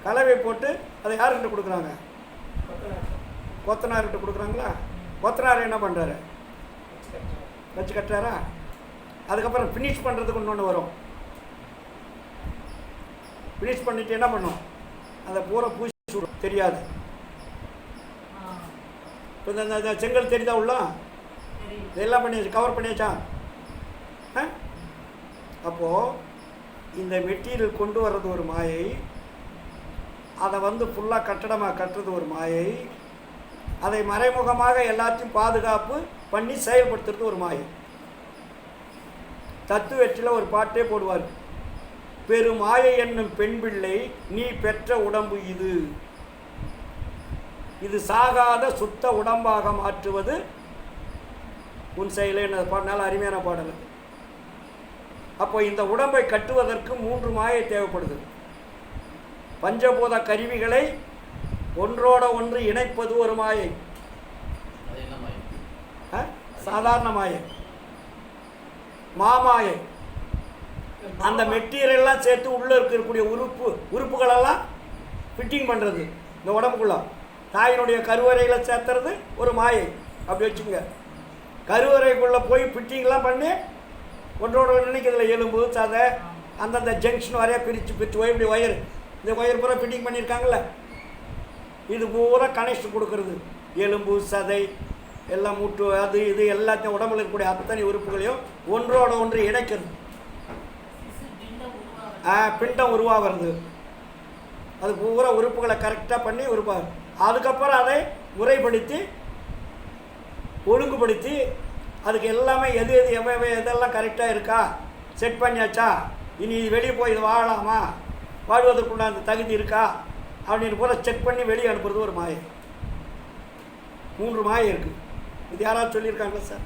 கலவை போட்டு அதை யாருக்கிட்ட கொடுக்குறாங்க? கொத்தனார்கிட்ட கொடுக்குறாங்களா? கொத்தனார் என்ன பண்ணுறாரு? வச்சு கட்டுறாரா? அதுக்கப்புறம் ஃபினிஷ் பண்ணுறதுக்கு இன்னொன்று வரும். ஃபினிஷ் பண்ணிவிட்டு என்ன பண்ணும்? அதை பூரா பூசி தெரியாது. இப்போ இந்த செங்கல் தெரியுதா உள்ள? இதெல்லாம் பண்ணியாச்சு, கவர் பண்ணியாச்சா? அப்போது இந்த மெட்டீரியல் கொண்டு வர்றது ஒரு மாயை, அதை ஃபுல்லாக கட்டடமாக கட்டுறது ஒரு மாயை, அதை மறைமுகமாக எல்லாத்தையும் பாதுகாப்பு பண்ணி செயல்படுத்துறது ஒரு மாயை. தத்துவத்தில் ஒரு பாட்டே போடுவார். பெருமாயை என்னும் பெண் பிள்ளை நீ பெற்ற உடம்பு இது, இது சாகாத சுத்த உடம்பாக மாற்றுவது உன் செயலேன்னு பாடினால அருமையான பாடல். அப்போ இந்த உடம்பை கட்டுவதற்கு 3 மாயை தேவைப்படுது. பஞ்சபூத கருவிகளை ஒன்றோட ஒன்று இணைப்பது ஒரு மாயை, சாதாரண மாயை. மாமாயை அந்த மெட்டீரியல்லாம் சேர்த்து உள்ளே இருக்கக்கூடிய உறுப்புகளெல்லாம் ஃபிட்டிங் பண்ணுறது. இந்த உடம்புக்குள்ள தாயினுடைய கருவறையில் சேர்த்துறது ஒரு மாயை. அப்படி வச்சுங்க. கருவறைக்குள்ளே போய் ஃபிட்டிங்லாம் பண்ணி ஒன்றோட நினைக்கிறதுல எலும்பு, சதை, அந்தந்த ஜங்ஷன் வரையா பிரித்து இப்படி ஒயர், இந்த ஒயர் பூரா ஃபிட்டிங் பண்ணியிருக்காங்கள்ல, இது பூரா கனெக்ஷன் கொடுக்கறது. எலும்பு, சதை எல்லாம், மூட்டு, அது இது எல்லாத்தையும் உடம்புல இருக்கக்கூடிய அத்தனை உறுப்புகளையும் ஒன்றோட ஒன்று இணைக்கிறது. பிண்டம் உருவாகிறது. அது பூரா உறுப்புகளை கரெக்டாக பண்ணி உருவாகும். அதுக்கப்புறம் அதை முறைப்படுத்தி ஒழுங்குபடுத்தி அதுக்கு எல்லாமே எது எது எதெல்லாம் கரெக்டாக இருக்கா செட் பண்ணியாச்சா, இனி வெளியே போய் இது வாழலாமா, வாழ்வதற்குள்ள அந்த தகுதி இருக்கா அப்படின்னு பூரா செக் பண்ணி வெளியே அனுப்புறது ஒரு மாயை. 3 மாயை இருக்குது. இது யாராவது சொல்லியிருக்காங்களா சார்?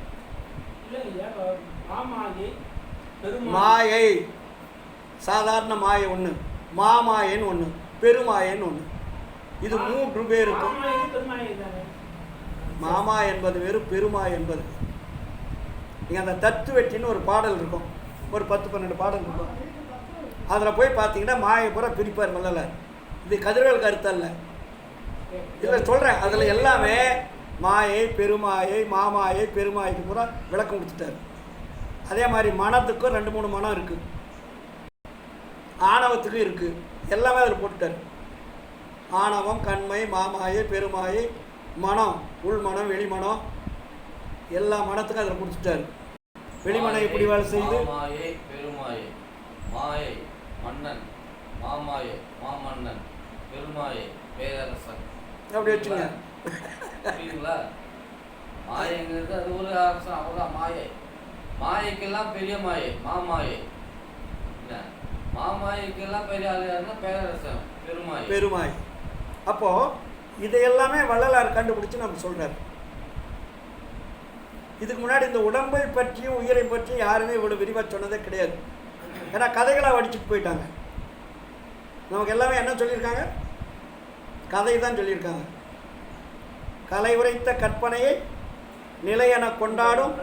மாயை சாதாரண மாயை ஒன்று, மாமாயன்னு ஒன்று, பெருமாயன்னு ஒன்று. இது 3 பேருக்கும். மாமா என்பது வேறு, பெருமாய் என்பது. நீங்கள் அந்த தத்து வெட்டின்னு ஒரு பாடல் இருக்கும், ஒரு 10-12 பாடல் இருக்கும். அதில் போய் பார்த்தீங்கன்னா மாயை பூரா பிரிப்பார் வள்ளல. இது கதிர்கள் கருத்தல்ல, இதில் சொல்கிறேன். அதில் எல்லாமே மாயை, பெருமாயை, மாமாயை, பெருமாய்க்கு பூரா விளக்கம் கொடுத்துட்டார். அதே மாதிரி மனத்துக்கும் 2-3 மனம் இருக்குது, ஆணவத்துக்கும் இருக்குது, எல்லாமே அதில் போட்டுட்டார். ஆணவம், கண்மை, மாமாயை, பெருமாயை, மனம், உள்மனம், வெளிமனம், எல்லா மனத்துக்கும் அதில் கொடுத்துட்டார். வெளிமனம் எப்படி வேலை செய்யுது? மாயை, பெருமாயை, மாயை மன்னன், மாமாயை மாமன்னன், பெருமாயை பேரரசன். அப்படி வச்சுங்க. புரியுங்களா? மாயங்கிறது அது ஒரு அரசன், அவ்வளோதான் மாயை. மாயைக்கெல்லாம் பெரிய மாயை மாமாயை, மாமாய்க்கெல்லாம் பெரிய ஆளுன்னா பேரரசன், பெருமாய். பெருமாய். அப்போது இதையெல்லாமே வள்ளலார் கண்டுபிடிச்சி நம்ம சொல்கிறார். இதுக்கு முன்னாடி இந்த உடம்பை பற்றியும் உயிரை பற்றியும் யாருமே இவ்வளோ விரிவாக சொன்னதே கிடையாது. ஏன்னா கதைகளாக வடிச்சுட்டு போயிட்டாங்க. நமக்கு எல்லாமே என்ன சொல்லியிருக்காங்க? கதை தான் சொல்லியிருக்காங்க. கலை உரைத்த கற்பனையை நிலையென கொண்டாடும்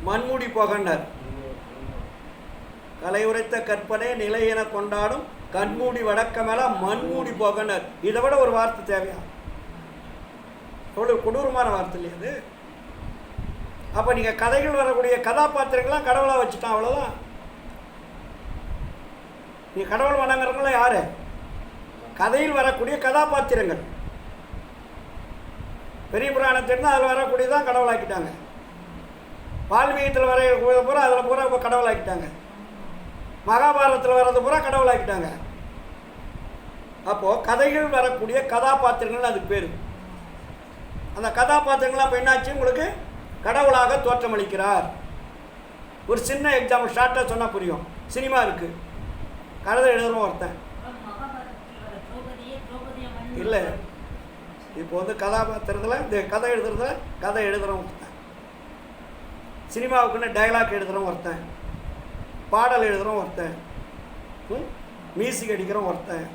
மண்மூடி போகண்டார். கலை உரைத்த கற்பனை நிலையென கொண்டாடும் கண்மூடி வடக்கமெல்லாம் மண்மூடி போகண்டார். இதை விட ஒரு வார்த்தை தேவையா? எவ்வளோ கொடூரமான வார்த்தை இல்லையா அது? அப்போ நீங்கள் கதைகள் வரக்கூடிய கதாபாத்திரங்கள்லாம் கடவுளாக வச்சுட்டான், அவ்வளோதான். நீ கடவுள் வணங்குறவங்களாம் யார்? கதையில் வரக்கூடிய கதாபாத்திரங்கள். பெரிய புராணத்திலிருந்து அதில் வரக்கூடியதான் கடவுளாக்கிட்டாங்க. வால்மீகத்தில் வர பூரா அதில் பூரா இப்போ கடவுளாக்கிட்டாங்க. மகாபாரதத்தில் வர்றது பூரா கடவுளாக்கிட்டாங்க. அப்போது கதைகள் வரக்கூடிய கதாபாத்திரங்கள் அதுக்கு பேர். அந்த கதாபாத்திரங்கள்லாம் இப்போ என்னாச்சு? உங்களுக்கு கடவுளாக தோற்றமளிக்கிறார். ஒரு சின்ன எக்ஸாம்பிள் ஷார்ட்டாக சொன்னால் புரியும். சினிமா இருக்குது, கதை எழுதுகிறோம் ஒருத்தன் இல்லை. இப்போ வந்து கதாபாத்திரத்தில் இந்த கதை எழுதுகிறோம் ஒருத்தன், சினிமாவுக்குன்னு டைலாக் எழுதுகிறோம் ஒருத்தன், பாடல் எழுதுகிறோம் ஒருத்தன், மியூசிக் அடிக்கிறோம் ஒருத்தன்,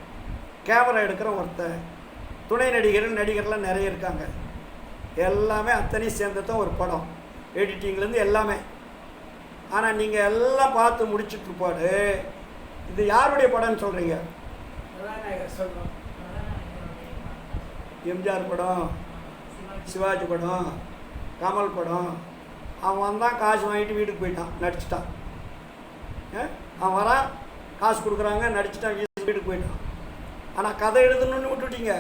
கேமரா எடுக்கிறோம் ஒருத்தன், துணை நடிகர்லாம் நிறைய இருக்காங்க. எல்லாமே அத்தனையும் சேர்ந்து தான் ஒரு படம், எடிட்டிங்லேருந்து எல்லாமே. ஆனால் நீங்கள் எல்லாம் பார்த்து முடிச்சுட்டு பாடு இது யாருடைய படம்னு சொல்கிறீங்க? எம்ஜிஆர் படம், சிவாஜி படம், கமல் படம். அவன் வந்தான், காசு வாங்கிட்டு வீட்டுக்கு போயிட்டான், நடிச்சிட்டான். அவன் வரான், காசு கொடுக்குறாங்க, நடிச்சிட்டான், வீட்டுக்கு போயிட்டான். ஆனால் கதை எழுதணுன்னு விட்டுட்டீங்க,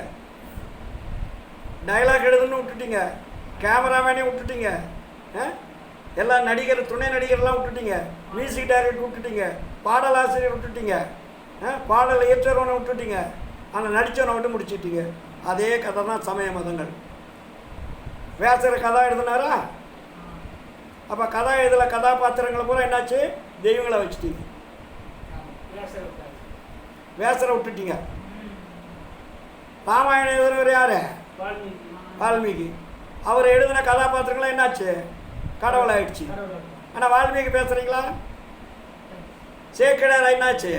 டைலாக் எழுதணுன்னு விட்டுட்டீங்க, கேமராமேனே விட்டுட்டீங்க, எல்லா நடிகர் துணை நடிகர்லாம் விட்டுட்டீங்க, மியூசிக் டைரக்டர் விட்டுட்டீங்க, பாடலாசிரியர் விட்டுட்டீங்க, பாடல் இயற்றவனை விட்டுட்டீங்க, ஆனால் நடித்தவனை விட்டு முடிச்சுட்டீங்க. அதே கதை தான் சமய மதங்கள். வேசர கதை எழுதினாரா? அப்போ கதை எழுதல கதாபாத்திரங்களை பூரா என்னாச்சு? தெய்வங்களை வச்சுட்டீங்க, வேசரை விட்டுட்டீங்க. ராமாயணம் எழுதுனவர் யார்? வால்மீகி. அவர் எழுதின கதாபாத்திரங்களாம் என்னாச்சு? கடவுள் ஆயிடுச்சு. ஆனால் வால்மீகி பேசுகிறீங்களா? சேக்கிழார் என்னாச்சு?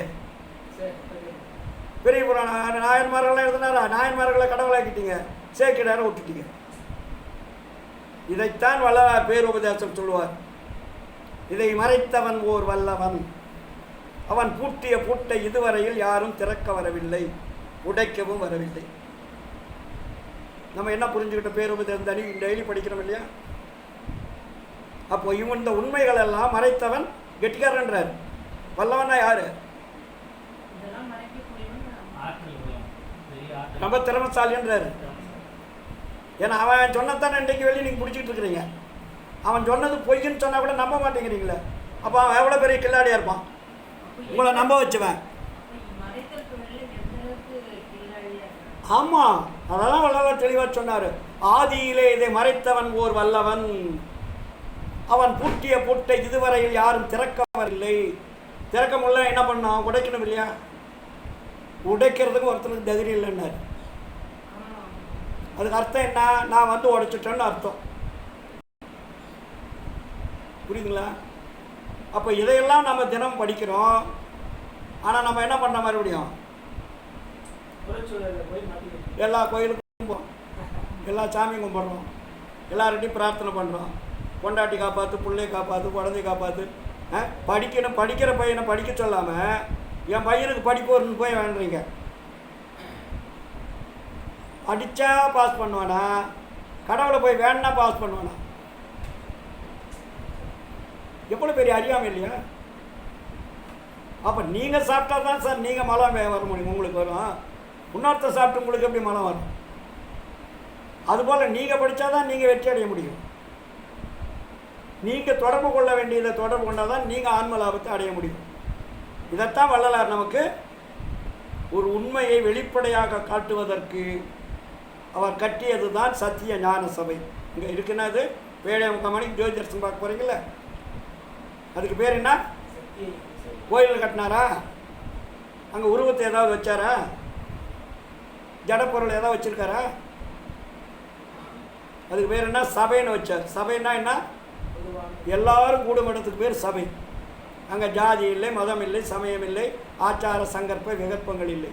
பெரிய புராணம் நாயன்மார்கள்லாம் எழுதினாரா? நாயன்மார்களை கடவுளாக்கிட்டீங்க, சேக்கிழாரை விட்டுட்டீங்க. இதைத்தான் வள்ளலார் பேருபதேசம் சொல்லுவார். இதை மறைத்தவன் ஓர் வல்லவன், அவன் பூட்டிய பூட்டை இதுவரையில் யாரும் திறக்க வரவில்லை, உடைக்கவும் வரவில்லை. நம்ம என்ன புரிஞ்சுக்கிட்ட? பேருபதேசம் டெய்லி படிக்கிறோம் இல்லையா? அப்போ இவன் இந்த உண்மைகள் எல்லாம் மறைத்தவன் கெட்டிக்காரன்றார். வல்லவனா யாரு? ரொம்ப திறமசாலின்றாரு. ஏன்னா அவன் சொன்னதானே இன்றைக்கு வெளியே நீங்கள் பிடிச்சிக்கிட்டு இருக்கிறீங்க. அவன் சொன்னது பொய்ன்னு சொன்னால் கூட நம்ப மாட்டேங்கிறீங்களே. அப்போ அவன் எவ்வளோ பெரிய கில்லாடியாக இருப்பான்? உங்களை நம்ப வச்சுவேன். ஆமாம், அதெல்லாம் வல்லவர் தெளிவாக சொன்னார். ஆதியிலே இதை மறைத்தவன் ஓர் வல்லவன், அவன் பூட்டிய பூட்டை இதுவரையில் யாரும் திறக்கவில்லை. திறக்க முடியல என்ன பண்ணோம்? உடைக்கணும் இல்லையா? உடைக்கிறதுக்கு ஒருத்தனுக்கு தைரியம் இல்லைன்னாரு. அதுக்கு அர்த்தம் என்ன? நான் வந்து உடைச்சிட்டேன்னு அர்த்தம். புரியுதுங்களா? அப்போ இதையெல்லாம் நம்ம தினம் படிக்கிறோம். ஆனால் நம்ம என்ன பண்ண மறுபடியும் எல்லா கோயிலுக்கும் போகிறோம், எல்லா சாமியும் கும்பிட்றோம், எல்லார்கிட்டையும் பிரார்த்தனை பண்ணுறோம். பொண்டாட்டி காப்பாற்று, பிள்ளையை காப்பாற்று, குழந்தைய காப்பாற்று. படிக்கணும், படிக்கிற பையனை படிக்க சொல்லாமல் என் பையனுக்கு படிப்பு வரும்னு போய் வேண்டுறீங்க. படித்தா பாஸ் பண்ணுவானா? கடவுளை போய் வேணா பாஸ் பண்ணுவானா? எவ்வளோ பெரிய அறியாமை இல்லையா? அப்போ நீங்கள் சாப்பிட்டா தான் சார் நீங்கள் மலம் வர முடியும், உங்களுக்கு வரும். இன்னொருத்த சாப்பிட்டு உங்களுக்கு எப்படி மலம் வரும்? அதுபோல் நீங்கள் படித்தா தான் நீங்கள் வெற்றி அடைய முடியும். நீங்கள் தொடர்பு கொள்ள வேண்டியதை தொடர்பு கொண்டால் தான் நீங்கள் ஆன்ம லாபத்தை அடைய முடியும். இதைத்தான் வள்ளலார் நமக்கு ஒரு உண்மையை வெளிப்படையாக காட்டுவதற்கு அவர் கட்டியது தான் சத்திய ஞான சபை. இங்கே இருக்குன்னது 7:45 மணிக்கு ஜோதி தரிசனம் பார்க்க போகிறீங்கள, அதுக்கு பேர் என்ன? கோயில் கட்டினாரா? அங்கே உருவத்தை ஏதாவது வச்சாரா? ஜடப்பொருள் ஏதாவது வச்சுருக்காரா? அதுக்கு பேர் என்ன? சபைன்னு வச்சார். சபைன்னா என்ன? எல்லாரும் கூடும் இடத்துக்கு பேர் சபை. அங்கே ஜாதி இல்லை, மதம் இல்லை, சமயம் இல்லை, ஆச்சார சங்கற்ப விகற்பங்கள் இல்லை.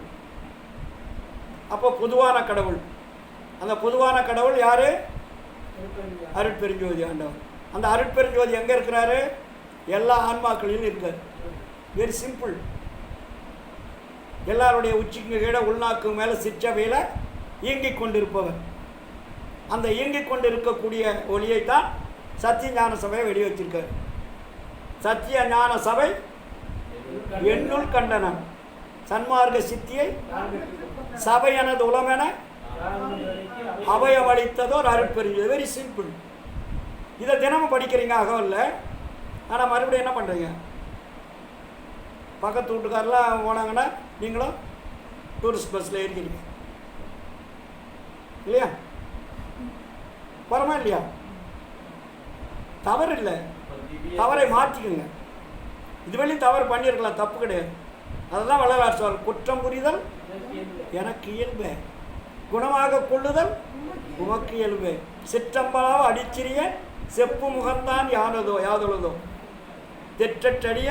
அப்போ பொதுவான கடவுள். அந்த பொதுவான கடவுள் யார்? அருட்பெருஞ்சோதி ஆண்டவர். அந்த அருட்பெருஞ்சோதி எங்கே இருக்கிறாரு? எல்லா ஆன்மாக்களிலும் இருக்கார். Very simple. எல்லாருடைய உச்சிக்கு கீழே உள்நாக்கு மேலே சிற்றவையில் இயங்கிக் கொண்டிருப்பவர். அந்த இயங்கிக் கொண்டு இருக்கக்கூடிய ஒளியைத்தான் சத்திய ஞான சபையை வெடி வச்சிருக்கார். சத்திய ஞான சபை என்னுள் கண்டனம் சன்மார்க்க சித்தியை சபையனது உலமென அபயமளித்ததோர் அருட்பெருஞ்சோதி. Very simple. இதை தினமும் படிக்கிறீங்க அகவல்ல. ஆனால் மறுபடியும் என்ன பண்ணுறீங்க? பக்கத்து வீட்டுக்காரெலாம் போனாங்கன்னா நீங்களும் டூரிஸ்ட் பஸ்ஸில் ஏறிக்கிறீங்க இல்லையா? பரமா இல்லையா? தவறு இல்லை, தவறை மாற்றிக்குங்க. இதுவரையும் தவறு பண்ணியிருக்கலாம், தப்பு கிடையாது. அதுதான் வள்ளலார் சொல். குற்றம் புரிதல் எனக்கு இயல்பு, குணமாக கொள்ளுதல் உமக்கு இயல்பு. சிற்றம்பலாவ அடிச்சிறிய செப்பு முகந்தான் யாதொழுதோ தெற்றடிய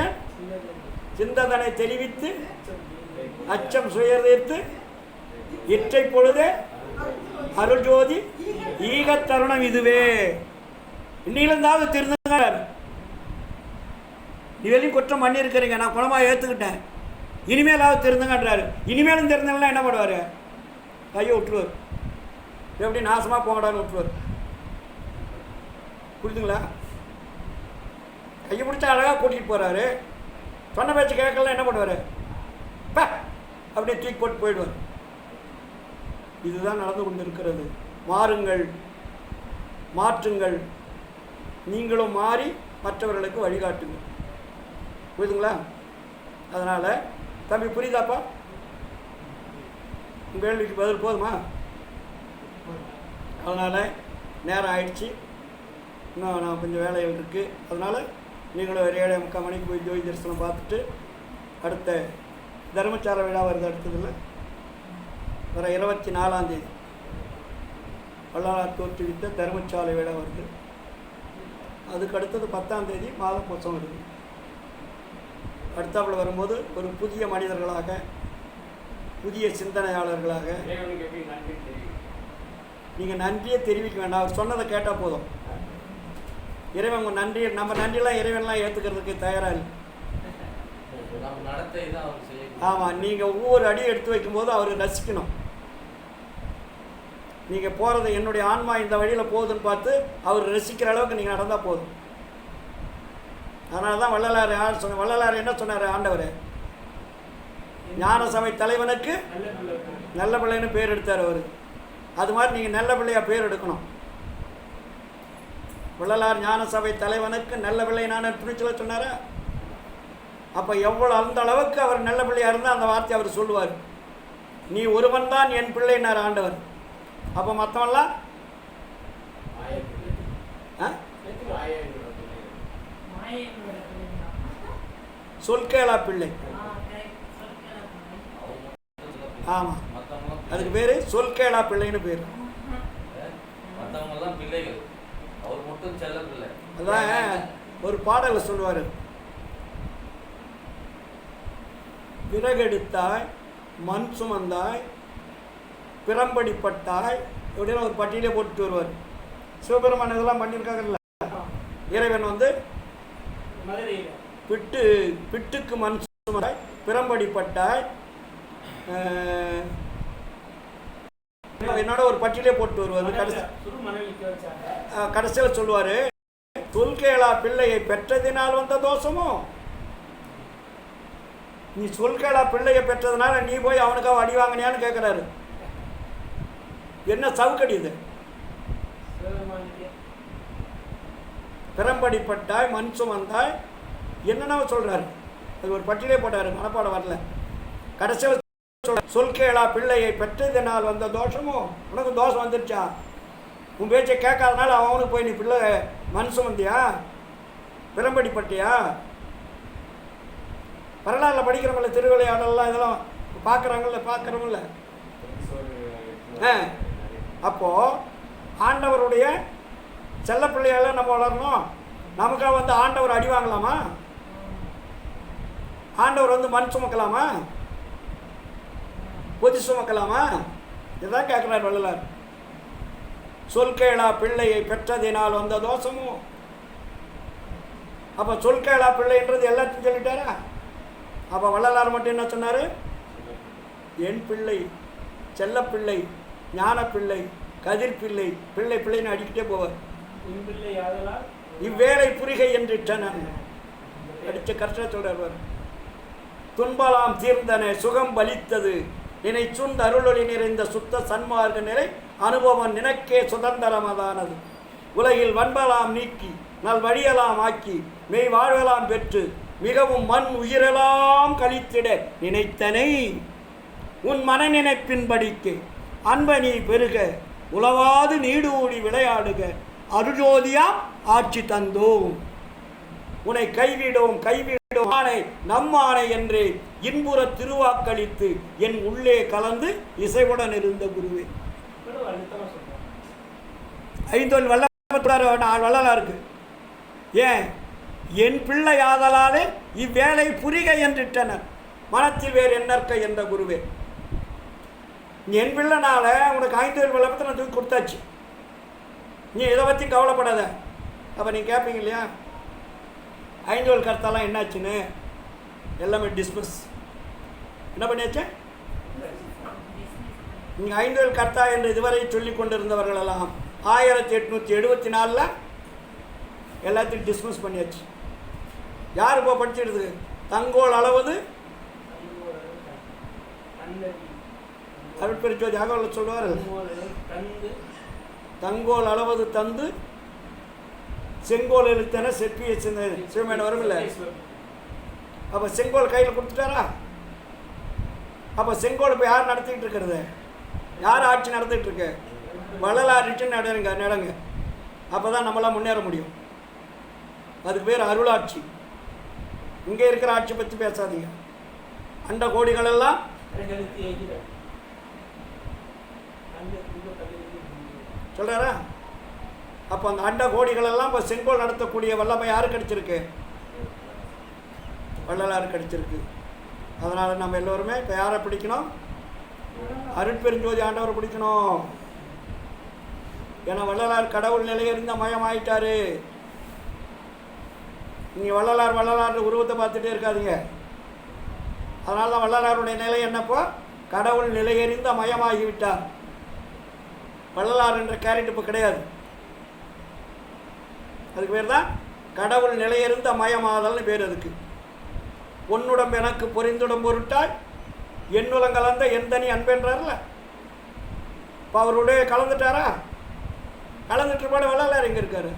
சிந்ததனை தெரிவித்து அச்சம் சுயர்தீர்த்து இற்றை பொழுதே அருள்ஜோதி ஈகத் தருணம் இதுவே. இன்னிலிருந்தாவது திருந்துங்க. இதுவரையும் குற்றம் பண்ணியிருக்கிறீங்க, நான் குணமாக ஏற்றுக்கிட்டேன், இனிமேலாவது திருந்துங்கன்றாரு. இனிமேலும் திருந்தலாம் என்ன பண்ணுவார்? கையை விட்டுருவார். எப்படி நாசமாக போங்கடான்னு விட்டுருவார். புரியுதுங்களா? கையை பிடிச்சா அழகாக கூட்டிகிட்டு போகிறாரு. சொன்ன பேச்சு கேட்கலாம் என்ன பண்ணுவார்? அப்படியே தூக்கி போட்டு போயிடுவார். இதுதான் நடந்து கொண்டு இருக்கிறது. மாறுங்கள், மாற்றுங்கள், நீங்களும் மாறி மற்றவர்களுக்கு வழிகாட்டுங்கள். புரியுதுங்களா? அதனால் தம்பி புரியுதாப்பா? உங்கள் கேள்விக்கு பதில் போதுமா? அதனால் நேரம் ஆயிடுச்சு, இன்னும் நான் கொஞ்சம் வேலைகள் இருக்குது. அதனால் நீங்களும் ஒரு 7:45 மணிக்கு போய் ஜோதி தரிசனம் பார்த்துட்டு அடுத்த தர்மச்சார விழா வருது. அடுத்ததில் வர 24ஆம் தேதி வள்ளலார் தோற்றுவித்த தர்மச்சாலை விழா வருது. அதுக்கு அடுத்தது 10ஆம் தேதி மாத பூசம் வருது. அடுத்தாப்புல வரும்போது ஒரு புதிய மனிதர்களாக, புதிய சிந்தனையாளர்களாக. நீங்கள் நன்றியை தெரிவிக்க வேண்டாம், அவர் சொன்னதை கேட்டால் போதும். இறைவன் உங்கள் நன்றி, நம்ம நன்றியெல்லாம் இறைவன்லாம் ஏற்றுக்கிறதுக்கு தயாராக இல்லை. ஆமாம், நீங்கள் ஒவ்வொரு அடியும் எடுத்து வைக்கும்போது அவர் ரசிக்கணும். நீங்கள் போகிறது என்னுடைய ஆன்மா இந்த வழியில் போகுதுன்னு பார்த்து அவர் ரசிக்கிற அளவுக்கு நீங்கள் நடந்தால் போதும். அதனால தான் வள்ளலார் யார் சொன்ன, வள்ளலார் என்ன சொன்னார்? ஆண்டவர் ஞான சபை தலைவனுக்கு நல்ல பிள்ளைன்னு பேர் எடுத்தார் அவர். அது மாதிரி நீங்கள் நல்ல பிள்ளையாக பேர் எடுக்கணும். வள்ளலார் ஞான சபை தலைவனுக்கு நல்ல பிள்ளை நான் துணிச்சல சொன்னார். அப்போ எவ்வளோ அந்த அளவுக்கு அவர் நல்ல பிள்ளையாக இருந்தால் அந்த வார்த்தையை அவர் சொல்லுவார். நீ ஒருவன் தான் என் பிள்ளைனார் ஆண்டவர். அப்போ மற்றவன்லாம் சொல்கேளா பிள்ளை. ஆமாம், அதுக்கு பேர் சொல்கேளா பிள்ளைன்னு பேர். மற்றவங்கெல்லாம் பிள்ளைகள், அவர் மட்டும் செல்ல பிள்ளை. அதான் ஒரு பாடலை சொல்லுவார், விறகெடுத்தாய், மண் சுமந்தாய், பிறம்படிப்பட்டாய் இப்படின்னு ஒரு பட்டியலே போட்டுட்டு வருவார். சிவபெருமான் இதெல்லாம் பண்ணியிருக்காங்கல்ல. இறைவன் வந்து பிட்டுக்கு மண் சுமந்தாய், பிறம்படிப்பட்டாய், என்னோட ஒரு பட்டியலே போட்டு வருவார். கடைசியில் சொல்லுவார், சொல்கேளா பிள்ளையை பெற்றதினால் வந்த தோஷமோ, நீ சொல்கேளா பிள்ளையை பெற்றதுனால நீ போய் அவனுக்காக அடி வாங்கினியான்னு கேட்குறாரு. என்ன சவுக்கடி இது? பிறம்படிப்பட்டாய், மண் சுமந்தாய், என்னென்ன சொல்கிறாரு. அது ஒரு பட்டியலே போட்டார், மனப்பாடம் வரல. கடைசியில் சொல்கேளா பிள்ளையை பெற்றதினால் வந்த தோஷமோ, உனக்கு தோஷம் வந்துருச்சா? உன் பேச்சை கேட்காதனால அவனுக்கு போய் நீ பிள்ளை மண் சுமந்தியா, பிறம்படிப்பட்டியா? வரலாறுல படிக்கிறவங்கள திருவிளையாடலாம் இதெல்லாம் பார்க்குறவங்கள. அப்போது ஆண்டவருடைய செல்ல பிள்ளையால நம்ம வளரணும். நமக்காக வந்து ஆண்டவர் அடி வாங்கலாமா? ஆண்டவர் வந்து மண் சுமக்கலாமா? பொதி சுமக்கலாமா? இதுதான் கேட்குறார் வள்ளலார். சொல்கேளா பிள்ளையை பெற்றதினால் வந்த தோஷமோ. அப்போ சொல்கேளா பிள்ளைன்றது எல்லாத்தையும் சொல்லிட்டாரா? அப்போ வள்ளலார் மட்டும் என்ன சொன்னார்? என் பிள்ளை, செல்ல பிள்ளை, ஞான பிள்ளை, கதிர் பிள்ளை, பிள்ளை பிள்ளைன்னு அடிக்கிட்டே போவார். இவ்வேளை புரிகை என்றிட்டன அடித்த கஷ்ட சொல்றார். துன்பலாம் தீர்ந்தன, சுகம் பலித்தது, நினை சுந்த அருளொளி நிறைந்த சுத்த சன்மார்க்க நிலை அனுபவம் நினைக்கே சுதந்திரமதானது. உலகில் வன்பலாம் நீக்கி நல் வழியலாம் ஆக்கி மெய் வாழ்வலாம் பெற்று மிகவும் மண் உயிரெல்லாம் கழித்திட நினைத்தனை உன் மன நினைப்பின்படிக்கு அன்பனி பெருக உலவாது நீடூடி விளையாடுக அருஜோதியாம் ஆட்சி தந்தோம். உன்னை கைவிடோம் ஆணை நம்மானை என்று இன்புற திருவாக்களித்து என் உள்ளே கலந்து இசைவுடன் இருந்த குருவே. ஐந்தோல் வள்ளலாருக்கு ஏன் என் பிள்ளை ஆதலாலே இவ்வேளை புரிகை என்றிட்டனர், மனத்தில் வேறு என்னற்க என்ற குருவே. என் பிள்ளைனால உனக்கு ஐந்தோல் வல்லபத்தை நான் தூக்கி கொடுத்தாச்சு, நீ இதை பற்றி கவலைப்படாத. அப்போ நீங்கள் கேட்பீங்க இல்லையா, ஐந்தோல் கர்த்தாலாம் என்னாச்சுன்னு? எல்லாமே டிஸ்மிஸ். என்ன பண்ணியாச்சு? நீங்கள் ஐந்தோல் கர்த்தா என்று இதுவரை சொல்லி கொண்டிருந்தவர்களெல்லாம் 1874 எல்லாத்தையும் டிஸ்மிஸ் பண்ணியாச்சு. யார் இப்போ படிச்சிடுது? தங்கோல் அளவது அருட்பெருஞ்சோதி ஆகவல்ல சொல்லுவார், தங்கோல் அளவது தந்து செங்கோல் எழுத்தன செப்பிய சிவமேன வரும் இல்லை. அப்போ செங்கோல் கையில் கொடுத்துட்டாரா? அப்போ செங்கோல் இப்போ யார் நடத்திக்கிட்டு இருக்கிறது? யார் ஆட்சி நடத்திட்டு இருக்கு? வள்ளலாரிட்டு நடங்க. அப்போ தான் நம்மளாம் முன்னேற முடியும். அதுக்கு பேர் அருளாட்சி. இங்கே இருக்கிற ஆட்சி பற்றி பேசாதீங்க. அண்ட கோடிகளெல்லாம் சொல்கிறாரா? அப்போ அந்த அண்ட கோடிகளெல்லாம் இப்போ செங்கோல் நடத்தக்கூடிய வல்லமை யாருக்கு கிடைச்சிருக்கு? வள்ளலாருக்கு கிடைச்சிருக்கு. அதனால் நம்ம எல்லோருமே இப்போ யாரை பிடிக்கணும்? அருட்பெருஞ்சோதி ஆண்டவரை பிடிக்கணும். ஏன்னா வள்ளலார் கடவுள் நிலையறிந்த மயமாயிட்டாரு. நீங்கள் வள்ளலார் உருவத்தை பார்த்துட்டே இருக்காதீங்க. அதனால தான் வள்ளலாருடைய நிலை என்னப்போ? கடவுள் நிலையறிந்த மயமாகிவிட்டார். வள்ளலார் என்ற கேரக்டர் இப்போ கிடையாது. அதுக்கு பேர் தான் கடவுள் நிலையறிந்த மயமாதல்னு பேர். அதுக்கு பொன்னுடம்பு எனக்கு பொறிந்துடம் பொருட்டால் எண்ணுலம் கலந்த எந்தனி அன்பென்றார்ல. இப்போ அவருடைய கலந்துட்டாரா? கலந்துட்டு பாடு வள்ளலார் எங்கே இருக்காரு?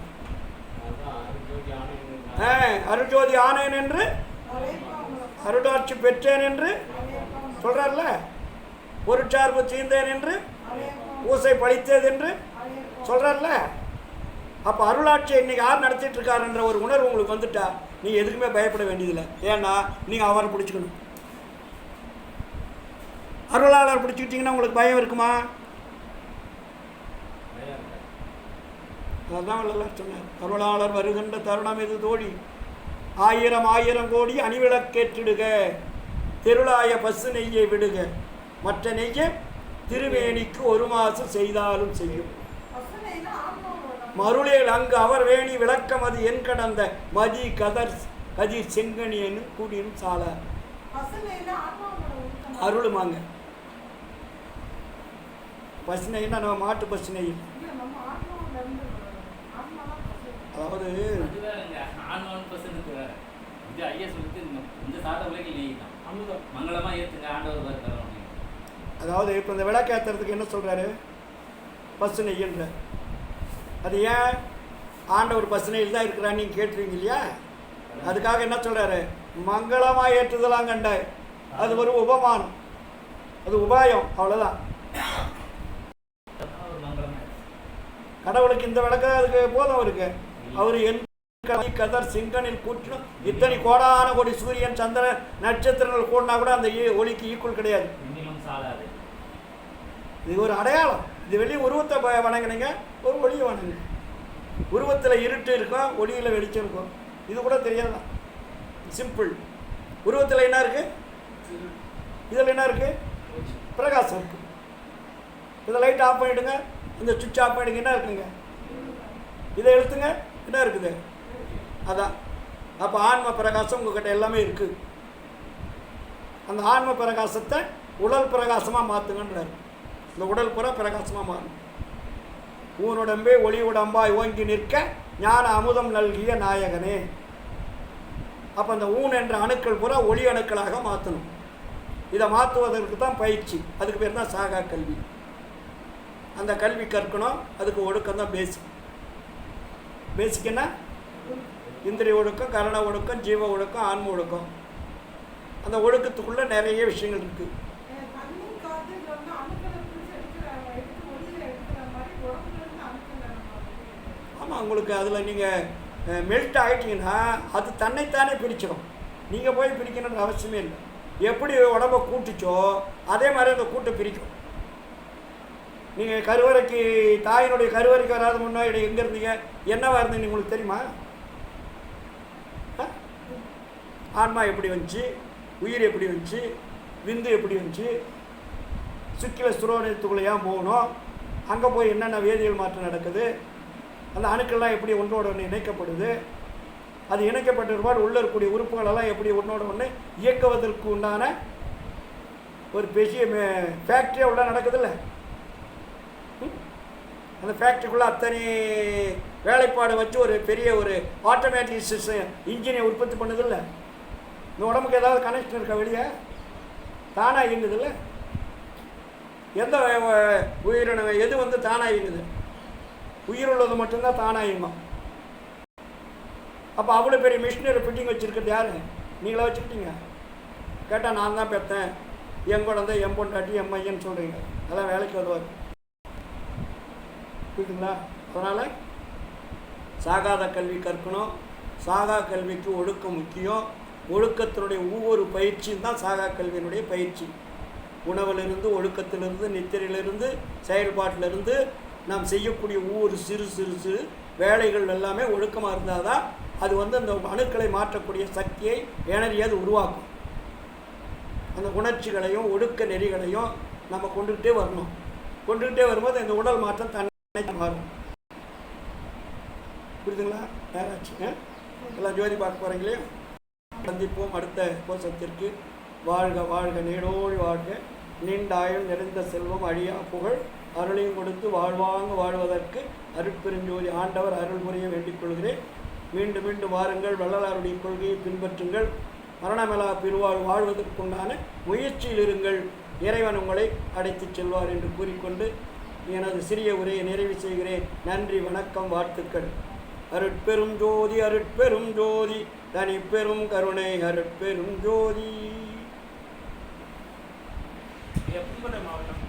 அருட்ஜோதி ஆனேன் என்று அருடாட்சி பெற்றேன் என்று சொல்கிறார்ல. பொருட்சார்பு தீர்ந்தேன் என்று ஊசை பழித்தது என்று சொல்கிறார்ல. அப்போ அருளாட்சியை இன்னைக்கு யார் நடத்திட்டு இருக்காருன்ற ஒரு உணர்வு உங்களுக்கு வந்துட்டா நீங்கள் எதுக்குமே பயப்பட வேண்டியதில்லை. ஏன்னா நீங்கள் அவரை பிடிச்சிக்கணும். அருளாளர் பிடிச்சிக்கிட்டிங்கன்னா உங்களுக்கு பயம் இருக்குமா? அதான் வள்ளலார் சொன்னார், அருளாளர் வருகின்ற தருணம் இது தோழி, ஆயிரம் ஆயிரம் கோடி அணிவிளக்கேற்றிடுக, தெருளாய பசு நெய்யை விடுக, மற்ற நெய்யை திருவேணிக்கு ஒரு மாசம் செய்தாலும் செய்யும். மருளேல் அங்கு அவர் வேணி விளக்கம் அது என் கடந்த மதி கதிர் செங்கனியன்னு கூடியும் சால அருளுமாங்க. பசுனைன்னா நம்ம மாட்டு பசுனை, அதாவது அதாவது இப்போ இந்த விளக்கேற்றுறதுக்கு என்ன சொல்கிறாரு? பசு நெய்யன்ற. அது ஏன் ஆண்டவர் பசு நெய்யில் தான் இருக்கிறான்னு நீங்கள் கேட்டுருவீங்க இல்லையா? அதுக்காக என்ன சொல்கிறாரு? மங்களமாக ஏற்றுதலாம் கண்ட, அது ஒரு உபமானம், அது உபாயம், அவ்வளோதான். கடவுளுக்கு இந்த விளக்கம் அதுக்கு போதும். அவருக்கு அவர் என் கதர் சிங்கனில் கூட்டினும் இத்தனை கோடான கோடி சூரியன் சந்திரன் நட்சத்திரங்கள் கூடினா கூட அந்த ஒளிக்கு ஈக்குவல் கிடையாது. இது ஒரு அடையாளம். இது வெளியே உருவத்தை வணங்கினீங்க, ஒரு ஒளியை வணங்குங்க. உருவத்தில் இருட்டு இருக்கும், ஒளியில் வெளிச்சம் இருக்கும். இது கூட தெரியாதான், சிம்பிள். உருவத்தில் என்ன இருக்கு, இதில் என்ன இருக்கு? பிரகாசம் இருக்கு. இதை லைட் ஆஃப் பண்ணிவிடுங்க, இந்த சுவிட்ச் ஆஃப் பண்ணிடுங்க, என்ன இருக்குங்க? இதை எழுத்துங்க, என்ன இருக்குது? அதான். அப்போ ஆன்ம பிரகாசம் உங்கள்கிட்ட எல்லாமே இருக்குது. அந்த ஆன்ம பிரகாசத்தை உடல் பிரகாசமாக மாற்றுங்கன்றார். இந்த உடல் புற பிரகாசமாக மாறும். ஊனுடம்பே ஒளி உடம்பாய் ஓங்கி நிற்க ஞான அமுதம் நல்கிய நாயகனே. அப்போ அந்த ஊன் என்ற அணுக்கள் புற ஒளி அணுக்களாக மாற்றணும். இதை மாற்றுவதற்கு தான் பயிற்சி. அதுக்கு பேர் தான் சாகா கல்வி. அந்த கல்வி கற்கணும். அதுக்கு ஒழுக்கம் தான் பேசிக். பேசிக் என்ன? இந்திரிய ஒழுக்கம், கரண ஒழுக்கம், ஜீவ ஒழுக்கம், ஆன்ம ஒழுக்கம். அந்த ஒழுக்கத்துக்குள்ளே நிறைய விஷயங்கள் இருக்குது. ஆமாம், உங்களுக்கு அதில் நீங்கள் மெல்ட் ஆகிட்டீங்கன்னா அது தன்னைத்தானே பிரிச்சிடும். நீங்கள் போய் பிரிக்கணுன்ற அவசியமே இல்லை. எப்படி உடம்பை கூட்டுச்சோ அதே மாதிரி அந்த கூட்டை பிரிக்கும். நீங்கள் கருவறைக்கு, தாயினுடைய கருவறைக்கு வராது முன்னாடி எங்கே இருந்தீங்க, என்னவா இருந்தீங்க உங்களுக்கு தெரியுமா? ஆன்மா எப்படி வந்துச்சு, உயிர் எப்படி வந்துச்சு, விந்து எப்படி வந்துச்சு, சுக்கில சுரோனத்துக்குள்ளே ஏன் போகணும், அங்கே போய் என்னென்ன வேதியியல் மாற்றம் நடக்குது, அந்த அணுக்கள்லாம் எப்படி ஒன்றோட ஒன்று இணைக்கப்படுது, அது இணைக்கப்பட்டிருப்பாடு உள்ளே இருக்கக்கூடிய உறுப்புகளெல்லாம் எப்படி ஒன்றோட ஒன்று இயக்குவதற்கு உண்டான ஒரு பெரிய ஃபேக்ட்ரியாக உள்ள நடக்குதுல்ல. அந்த ஃபேக்ட்ரிக்குள்ளே அத்தனை வேலைப்பாடு வச்சு ஒரு பெரிய ஒரு ஆட்டோமேட்டிக் சிஸ்டம் இன்ஜினை உற்பத்தி பண்ணுதில்ல. இந்த உடம்புக்கு ஏதாவது கனெக்ஷன் இருக்கா வெளியே? தானாக இயங்குதில்ல. எந்த உயிரின எது வந்து தானாக இயங்குது? உயிர் உள்ளது மட்டும்தான் தானாக இயங்கும். அப்போ அவ்வளோ பெரிய மிஷினரி ஃபிட்டிங் வச்சுருக்கிறது யார்? நீங்களே வச்சுக்கிட்டீங்க. கேட்டால் நான் தான் பெற்றேன், என் குழந்தை, என் பொண்டாட்டி, என் மையன்னு சொல்கிறீங்க. அதான் வேலைக்கு வருவார். புரியுதுங்களா? அதனால் சாகாத கல்வி கற்கணும். சாகா கல்விக்கு ஒழுக்கம் முக்கியம். ஒழுக்கத்தினுடைய ஒவ்வொரு பயிற்சியும் தான் சாகா கல்வியினுடைய பயிற்சி. உணவிலிருந்து, ஒழுக்கத்திலிருந்து, நித்திரையிலிருந்து, செயல்பாட்டிலிருந்து நாம் செய்யக்கூடிய ஒவ்வொரு சிறு சிறு சிறு வேலைகள் எல்லாமே ஒழுக்கமாக இருந்தால் தான் அது வந்து அந்த அணுக்களை மாற்றக்கூடிய சக்தியை, எனர்ஜியை அது உருவாக்கும். அந்த உணர்ச்சிகளையும் ஒழுக்க நெறிகளையும் நம்ம கொண்டுகிட்டே வரணும். கொண்டுகிட்டே வரும்போது இந்த உடல் மாற்றம் தன்னை மாறும். புரியுதுங்களா? நேராச்சுங்க. எல்லாம் ஜோதி பார்க்க போகிறீங்களே. சந்திப்போம் அடுத்த கோஷத்திற்கு. வாழ்க வாழ்க நீடோடி வாழ்க, நீண்டாயுள் நிறைந்த செல்வம், அழியா புகழ், அருளையும் கொடுத்து வாழ்வாங்க வாழ்வதற்கு அருட்பெருஞ்சோதி ஆண்டவர் அருள் புரிய வேண்டிக் கொள்கிறேன். மீண்டும் மீண்டும் வாருங்கள், வள்ளலாருடைய கொள்கையை பின்பற்றுங்கள், மரணமிலா பெருவாழ் வாழ்வதற்குண்டான முயற்சியில் இருங்கள். இறைவன் உங்களை அடைத்துச் செல்வார் என்று கூறிக்கொண்டு எனது சிறிய உரையை நிறைவு செய்கிறேன். நன்றி, வணக்கம், வாழ்த்துக்கள். அருட்பெரும் ஜோதி, அருட்பெரும் ஜோதி, தனிப்பெரும் கருணை, அருட்பெரும் ஜோதி.